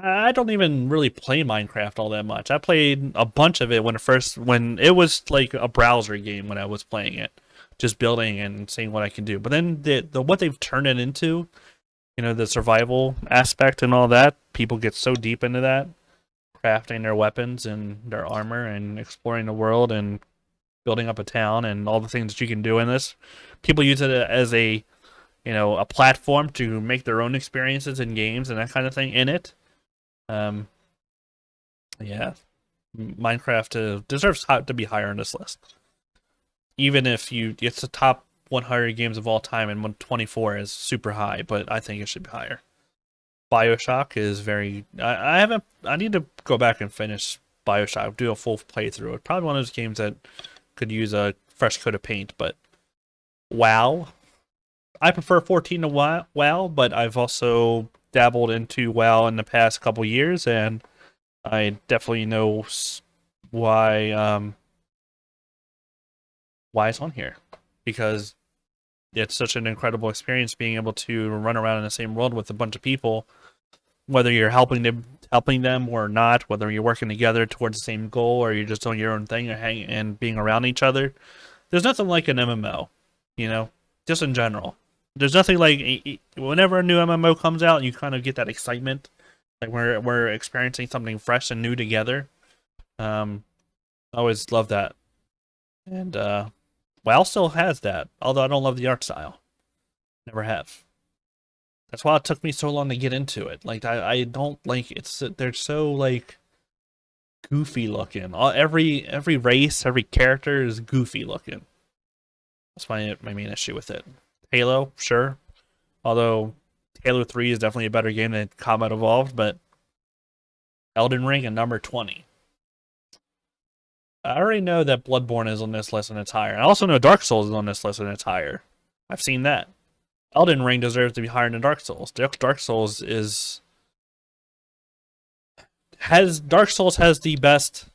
I don't even really play Minecraft all that much. I played a bunch of it when it was like a browser game when I was playing it, just building and seeing what I can do. But then what they've turned it into, the survival aspect and all that, people get so deep into that, crafting their weapons and their armor and exploring the world and building up a town and all the things that you can do in this. People use it as a platform to make their own experiences in games and that kind of thing in it. Yeah, Minecraft deserves to be higher on this list. Even if it's the top 100 games of all time, and 124 is super high, but I think it should be higher. BioShock is very. I haven't. I need to go back and finish BioShock, do a full playthrough. It's probably one of those games that could use a fresh coat of paint. But WoW, I prefer 14 to WoW, but I've also dabbled into WoW in the past couple years, and I definitely know why why it's on here, because it's such an incredible experience being able to run around in the same world with a bunch of people, whether you're helping them or not, whether you're working together towards the same goal or you're just doing your own thing and being around each other. There's nothing like an MMO, you know, just in general. There's nothing like whenever a new MMO comes out, you kind of get that excitement, like we're experiencing something fresh and new together. I always love that, and WoW still has that, although I don't love the art style. Never have. That's why it took me so long to get into it. Like I don't like it's they're so like goofy looking. Every race, every character is goofy looking. That's my main issue with it. Halo, sure. Although Halo 3 is definitely a better game than Combat Evolved, but Elden Ring and number 20. I already know that Bloodborne is on this list and it's higher. I also know Dark Souls is on this list and it's higher. I've seen that. Elden Ring deserves to be higher than Dark Souls. Dark Souls has the best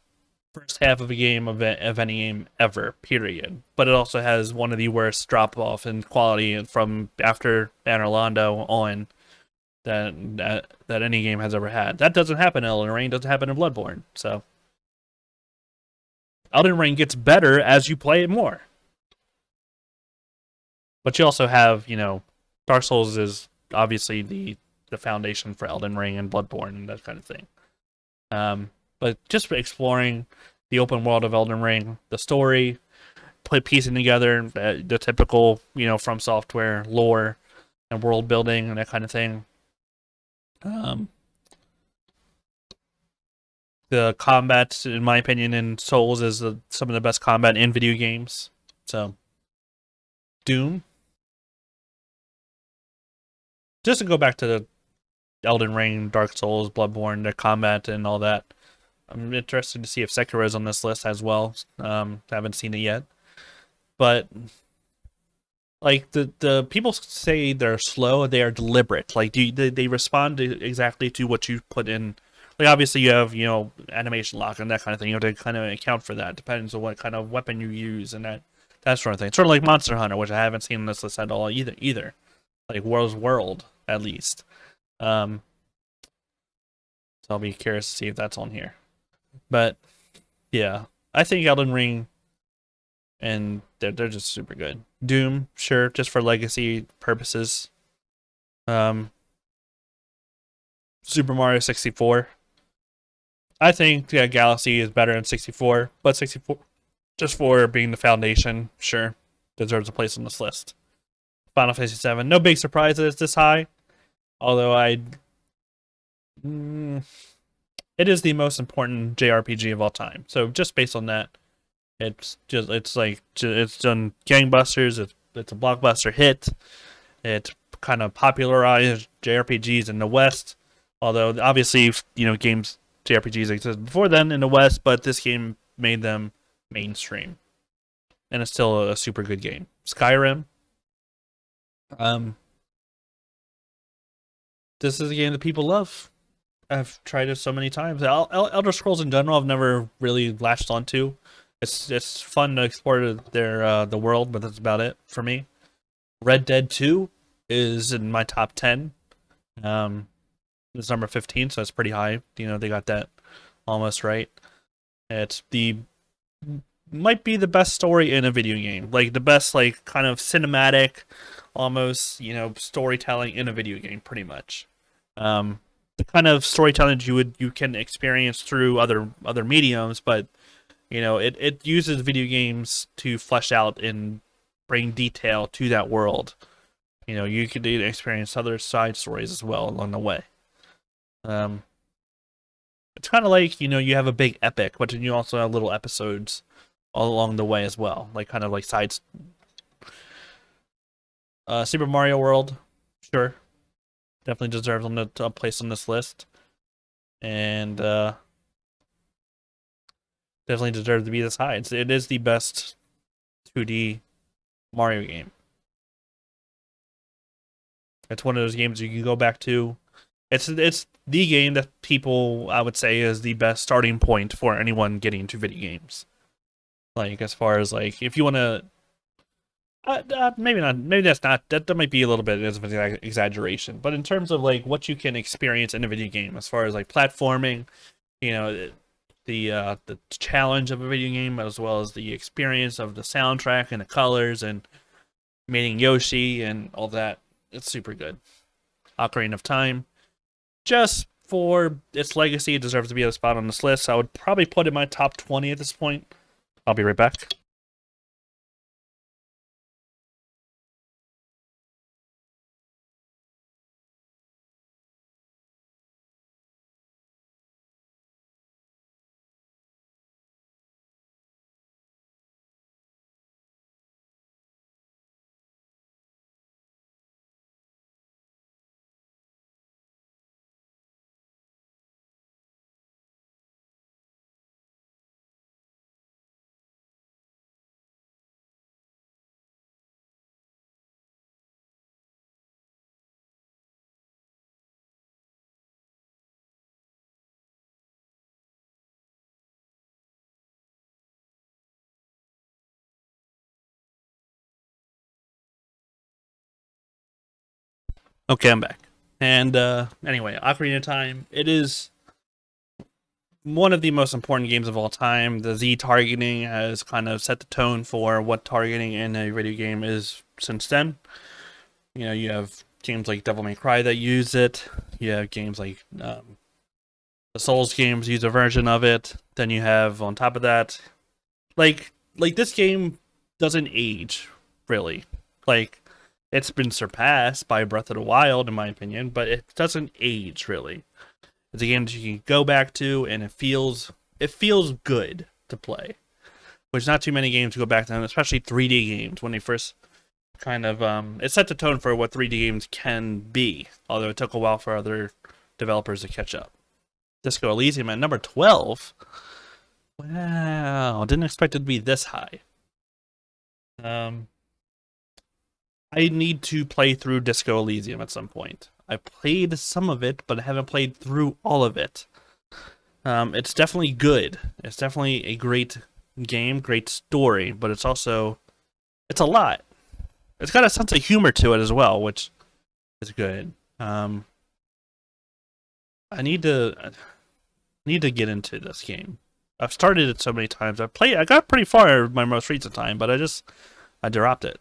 first half of a game of any game ever, period. But it also has one of the worst drop off in quality from after Anor Londo on that any game has ever had. That doesn't happen in Elden Ring, doesn't happen in Bloodborne. So Elden Ring gets better as you play it more. But you also have, Dark Souls is obviously the foundation for Elden Ring and Bloodborne and that kind of thing. But just exploring the open world of Elden Ring, the story, piecing together the typical, From Software lore and world building and that kind of thing. The combat, in my opinion, in Souls is some of the best combat in video games. So, Doom. Just to go back to the Elden Ring, Dark Souls, Bloodborne, their combat and all that. I'm interested to see if Sekiro is on this list as well. Haven't seen it yet, but like the people say they're slow, they are deliberate. Like they respond exactly to what you put in. Like obviously you have animation lock and that kind of thing. You have to kind of account for that. Depends on what kind of weapon you use and that sort of thing. Sort of like Monster Hunter, which I haven't seen on this list at all either. Like World's World at least. So I'll be curious to see if that's on here. But yeah, I think Elden Ring and they're just super good. Doom, sure, just for legacy purposes. Super Mario 64. I think Galaxy is better than 64, but 64 just for being the foundation, sure, deserves a place on this list. Final Fantasy 7, no big surprise that it's this high, although it is the most important JRPG of all time. So just based on that, it's done gangbusters. It's a blockbuster hit. It kind of popularized JRPGs in the West. Although obviously, games JRPGs existed before then in the West, but this game made them mainstream, and it's still a super good game. Skyrim. This is a game that people love. I've tried it so many times. Elder Scrolls in general, I've never really latched onto. It's fun to explore the world, but that's about it for me. Red Dead 2 is in my top 10. It's number 15, so it's pretty high. They got that almost right. Might be the best story in a video game. Like the best kind of cinematic, almost, storytelling in a video game, pretty much. The kind of storytelling you can experience through other mediums, but it uses video games to flesh out and bring detail to that world. You could experience other side stories as well along the way. It's kind of like you have a big epic, but then you also have little episodes all along the way as well, like kind of like sides. Super Mario World, sure. Definitely deserves a place on this list, and definitely deserves to be this high. It is the best 2D Mario game. It's one of those games you can go back to. It's the game that people, I would say, is the best starting point for anyone getting into video games. Like, as far as like, if you want to, maybe not, maybe that might be a little bit of an exaggeration. But in terms of like what you can experience in a video game, as far as like platforming, you know, the challenge of a video game, as well as the experience of the soundtrack and the colors and meeting Yoshi and all that, it's super good. Ocarina of Time, just for its legacy, it deserves to be at a spot on this list. I would probably put it in my top 20 at this point. I'll be right back. Okay, I'm back. And anyway, Ocarina of Time, it is one of the most important games of all time. The Z targeting has kind of set the tone for what targeting in a video game is since then. You know, you have games like Devil May Cry that use it. You have games like the Souls games use a version of it. Then you have, on top of that, like this game doesn't age really. Like, it's been surpassed by Breath of the Wild in my opinion, but it doesn't age really. It's a game that you can go back to, and it feels good to play. Which not too many games go back to, especially 3D games when they first kind of it set the tone for what 3D games can be. Although it took a while for other developers to catch up. Disco Elysium at number 12. Wow, didn't expect it to be this high. I need to play through Disco Elysium at some point. I played some of it, but I haven't played through all of it. It's definitely good. It's definitely a great game, great story, but it's also a lot. It's got a sense of humor to it as well, which is good. I need to get into this game. I've started it so many times. I got pretty far my most recent time, but I dropped it.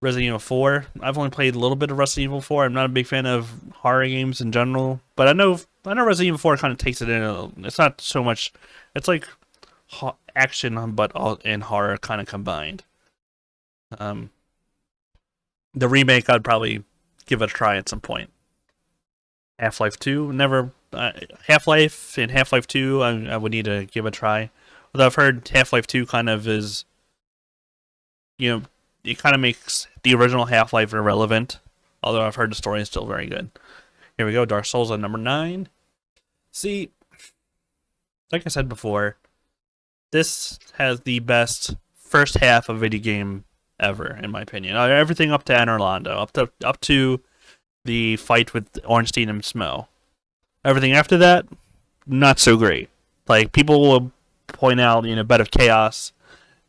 Resident Evil 4. I've only played a little bit of Resident Evil 4. I'm not a big fan of horror games in general, but I know Resident Evil 4 kind of takes it in. It's not so much. It's like action, but all in horror kind of combined. The remake, I'd probably give it a try at some point. Half-Life 2, never. Half-Life and Half-Life 2, I would need to give a try. Although I've heard Half-Life 2 kind of is, it kind of makes the original Half-Life irrelevant. Although I've heard the story is still very good. Here we go, Dark Souls at number 9. See, like I said before, this has the best first half of video game ever, in my opinion. Everything up to Anor Londo, up to the fight with Ornstein and Smough. Everything after that, not so great. Like, people will point out, Bed of Chaos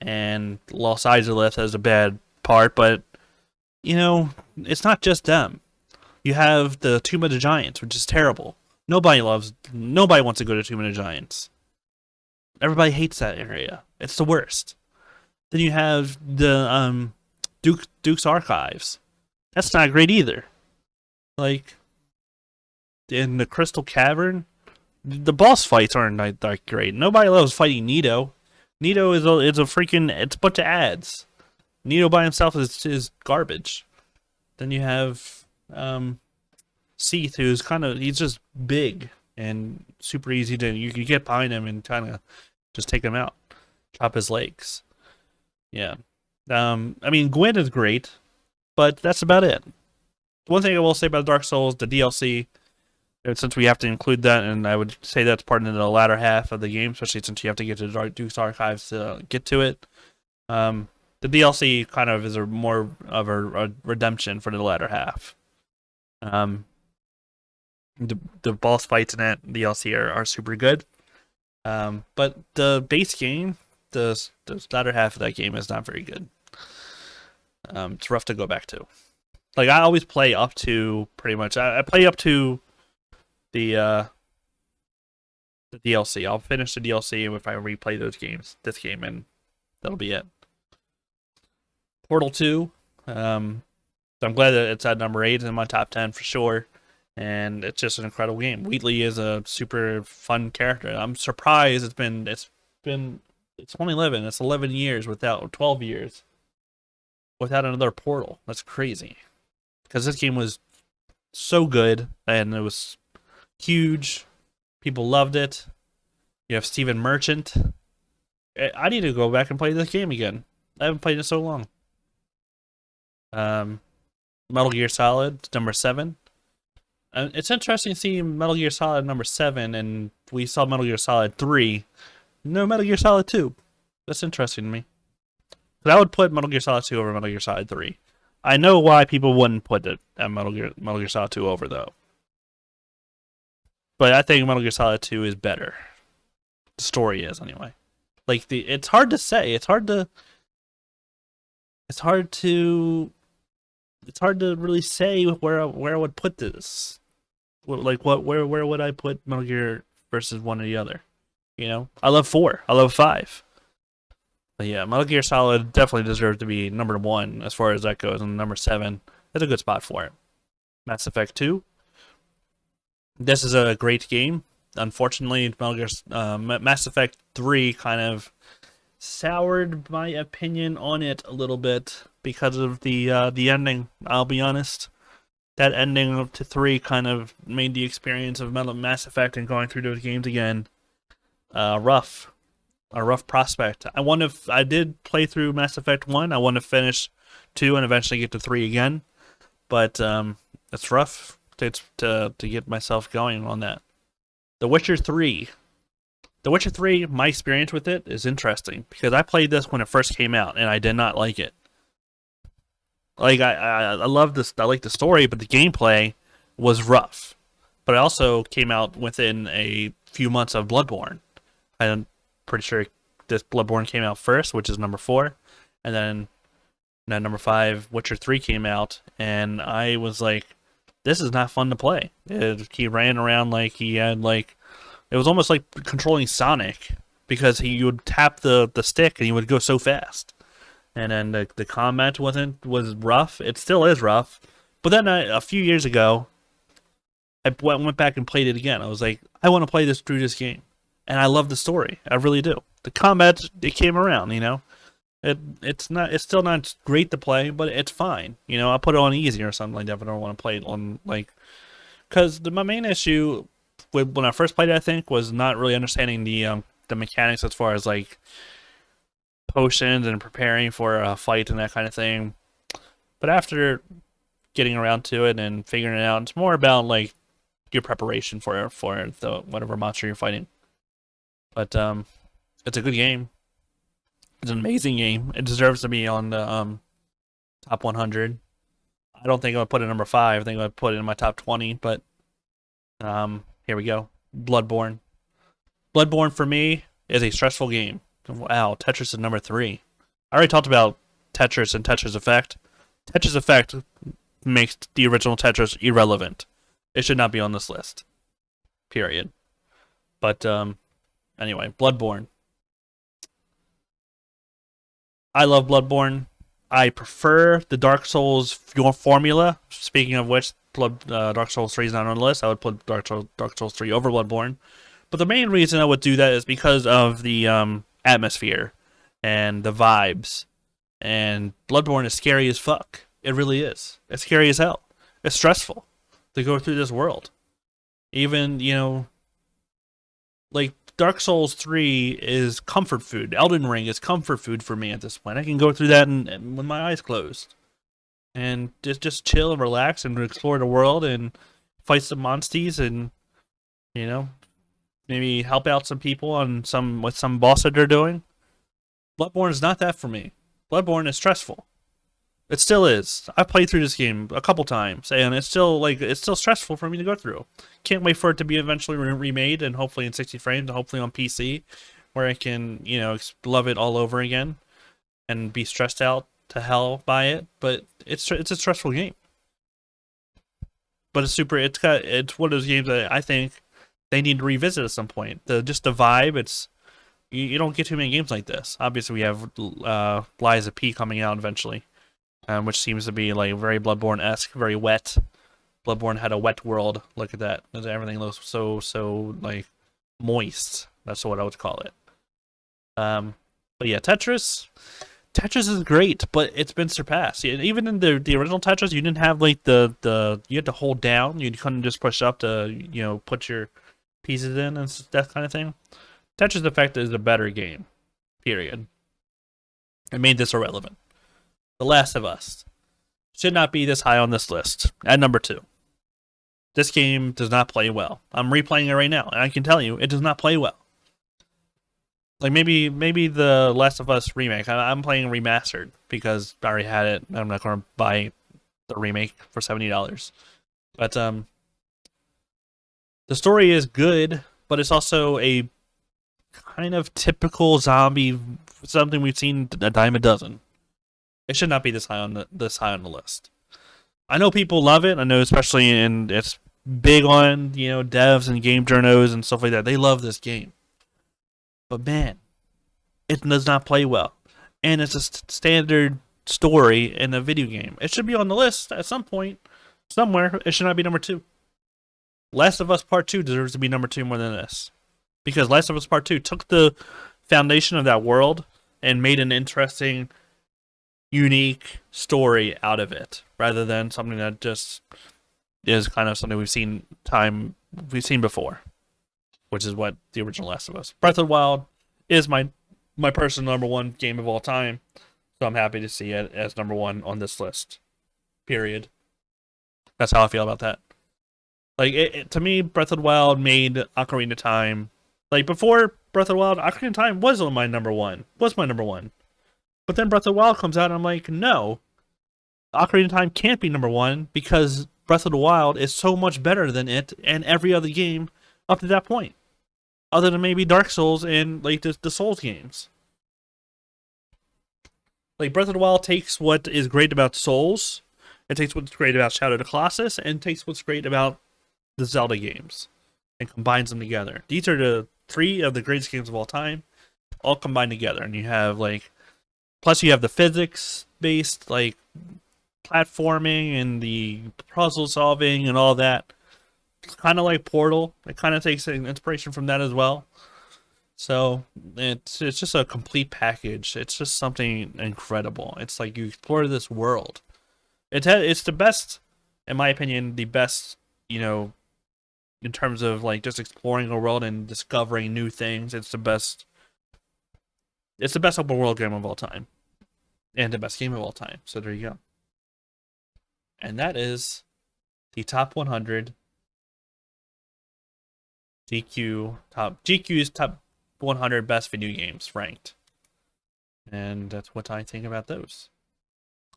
and Lost Izalith as a bad part, but it's not just them. You have the Tomb of the Giants, which is terrible. Nobody wants to go to Tomb of the Giants. Everybody hates that area. It's the worst. Then you have the Duke's Archives. That's not great either. Like, in the Crystal Cavern, the boss fights aren't that great. Nobody loves fighting Nito. Nito is a freaking, it's a bunch of ads. Nito by himself is garbage. Then you have Seath, who's he's just big and super easy to, you can get behind him and kind of just take him out, chop his legs. Yeah. I mean, Gwyn is great, but that's about it. One thing I will say about Dark Souls, the DLC, since we have to include that, and I would say that's part of the latter half of the game, especially since you have to get to Dark Duke's Archives to get to it. The DLC kind of is a more of a redemption for the latter half. Um, the boss fights in that DLC are super good. But the base game, the latter half of that game is not very good. It's rough to go back to. Like I always play up to pretty much. I play up to the DLC. I'll finish the DLC if I replay this game, and that'll be it. Portal 2. So I'm glad that it's at number 8 in my top 10 for sure. And it's just an incredible game. Wheatley is a super fun character. I'm surprised it's 2011. It's 11 years without 12 years without another Portal. That's crazy. Because this game was so good and it was huge. People loved it. You have Stephen Merchant. I need to go back and play this game again. I haven't played it so long. Metal Gear Solid, number 7. It's interesting seeing Metal Gear Solid number 7, and we saw Metal Gear Solid 3. No Metal Gear Solid 2. That's interesting to me. But I would put Metal Gear Solid 2 over Metal Gear Solid 3. I know why people wouldn't put it at Metal Gear Solid 2 over, though. But I think Metal Gear Solid 2 is better. The story is, anyway. Like, it's hard to say. It's hard to really say where I would put this. Where would I put Metal Gear versus one or the other? You know, I love 4. I love 5. But yeah, Metal Gear Solid definitely deserves to be number 1 as far as that goes, and number 7 is a good spot for it. Mass Effect 2. This is a great game. Unfortunately, Mass Effect 3 kind of soured my opinion on it a little bit because of the ending. I'll be honest. That ending up to 3 kind of made the experience of Mass Effect and going through those games again rough. A rough prospect. I did play through Mass Effect 1. I want to finish 2 and eventually get to 3 again. But it's rough to get myself going on that. The Witcher 3. The Witcher 3, my experience with it is interesting because I played this when it first came out and I did not like it. Like I love this. I like the story, but the gameplay was rough. But it also came out within a few months of Bloodborne. I'm pretty sure this Bloodborne came out first, which is number 4, and then number 5, Witcher 3 came out, and I was like, "This is not fun to play." He ran around like he had like it was almost like controlling Sonic because you would tap the stick and he would go so fast. And then the combat was rough. It still is rough. But then a few years ago, I went back and played it again. I was like, I want to play through this game, and I love the story. I really do. The combat, it came around. You know, it's still not great to play, but it's fine. You know, I'll put it on easy or something like that. But I don't want to play it on because my main issue when I first played it, I think, was not really understanding the mechanics as far as like potions and preparing for a fight and that kind of thing. But after getting around to it and figuring it out, it's more about like your preparation for the whatever monster you're fighting. But it's a good game. It's an amazing game. It deserves to be on the top 100. I don't think I would put it number 5. I think I would put it in my top 20. But here we go. Bloodborne. Bloodborne for me is a stressful game. Wow, Tetris is number 3. I already talked about Tetris and Tetris Effect. Tetris Effect makes the original Tetris irrelevant. It should not be on this list. Period. But anyway, Bloodborne. I love Bloodborne. I prefer the Dark Souls formula. Speaking of which, Dark Souls 3 is not on the list. I would put Dark Souls 3 over Bloodborne. But the main reason I would do that is because of the atmosphere and the vibes. And Bloodborne is scary as fuck. It really is. It's scary as hell. It's stressful to go through this world. Even, you know, like Dark Souls 3 is comfort food. Elden Ring is comfort food for me at this point. I can go through that with my eyes closed. and just chill and relax and explore the world and fight some monsties and you know maybe help out some people on some boss that they're doing. Bloodborne is not that for me. Bloodborne is stressful. It still is. I've played through this game a couple times, and it's still stressful for me to go through. Can't wait for it to be eventually remade, and hopefully in 60 frames, and hopefully on PC, where I can love it all over again, and be stressed out to hell by it. But it's a stressful game. But it's one of those games that I think they need to revisit at some point. The vibe. You don't get too many games like this. Obviously, we have Lies of P coming out eventually, which seems to be like very Bloodborne-esque, very wet. Bloodborne had a wet world. Look at that. Everything looks so like moist. That's what I would call it. But yeah, Tetris is great, but it's been surpassed. Even in the original Tetris, you didn't have like the you had to hold down. You couldn't just push up to put your pieces in and that kind of thing. Tetris Effect is a better game. Period. It made this irrelevant. The Last of Us should not be this high on this list. At number 2. This game does not play well. I'm replaying it right now, and I can tell you, it does not play well. Like maybe the Last of Us remake. I'm playing remastered because I already had it. I'm not going to buy the remake for $70. But the story is good, but it's also a kind of typical zombie, something we've seen a dime a dozen. It should not be this high on the list. I know people love it. I know, especially it's big on devs and game journos and stuff like that. They love this game, but man, it does not play well, and it's a standard story in a video game. It should be on the list at some point, somewhere. It should not be number 2. Last of Us Part 2 deserves to be number 2 more than this. Because Last of Us Part 2 took the foundation of that world and made an interesting, unique story out of it, rather than something that just is kind of something we've seen before, which is what the original Last of Us. Breath of the Wild is my personal number 1 game of all time, so I'm happy to see it as number 1 on this list. Period. That's how I feel about that. Like to me, Breath of the Wild made Ocarina of Time. Like, before Breath of the Wild, Ocarina of Time was my number 1. But then Breath of the Wild comes out, and I'm like, no. Ocarina of Time can't be number 1, because Breath of the Wild is so much better than it and every other game up to that point. Other than maybe Dark Souls and, like, the Souls games. Like, Breath of the Wild takes what is great about Souls, it takes what's great about Shadow of the Colossus, and takes what's great about the Zelda games, and combines them together. These are the 3 of the greatest games of all time, all combined together. And you have plus you have the physics based platforming and the puzzle solving and all that. It's kind of like Portal. It kind of takes inspiration from that as well. So it's just a complete package. It's just something incredible. It's like you explore this world. It's the best, in my opinion, the best in terms of just exploring a world and discovering new things. It's the best open world game of all time, and the best game of all time. So there you go. And that is the top 100 GQ's top 100 best video games ranked. And that's what I think about those.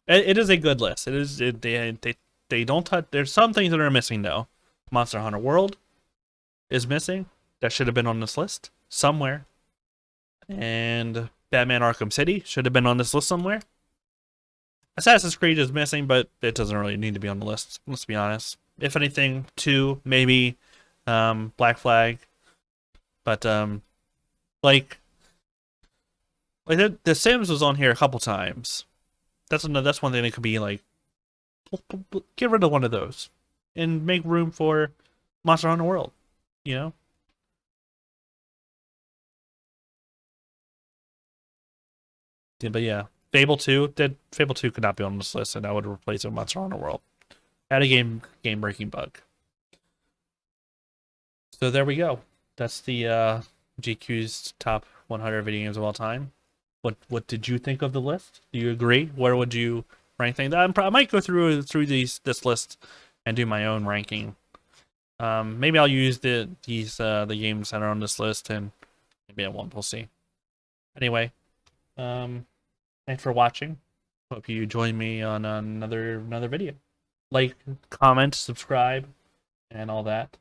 It is a good list. They don't touch. There's some things that are missing though. Monster Hunter World is missing. That should have been on this list somewhere. And Batman Arkham City should have been on this list somewhere. Assassin's Creed is missing, but it doesn't really need to be on the list. Let's be honest. If anything, 2, maybe Black Flag. But The Sims was on here a couple times. That's one thing that could be get rid of one of those and make room for Monster Hunter World, Yeah, but yeah, Fable 2 could not be on this list, and I would replace it with Monster Hunter World. Had a game breaking bug. So there we go. That's the GQ's top 100 video games of all time. What did you think of the list? Do you agree? Where would you rank thing. I might go through this list and do my own ranking. Maybe I'll use the games that are on this list, and maybe I won't. We'll see. Anyway, thanks for watching. Hope you join me on another video. Like, comment, subscribe, and all that.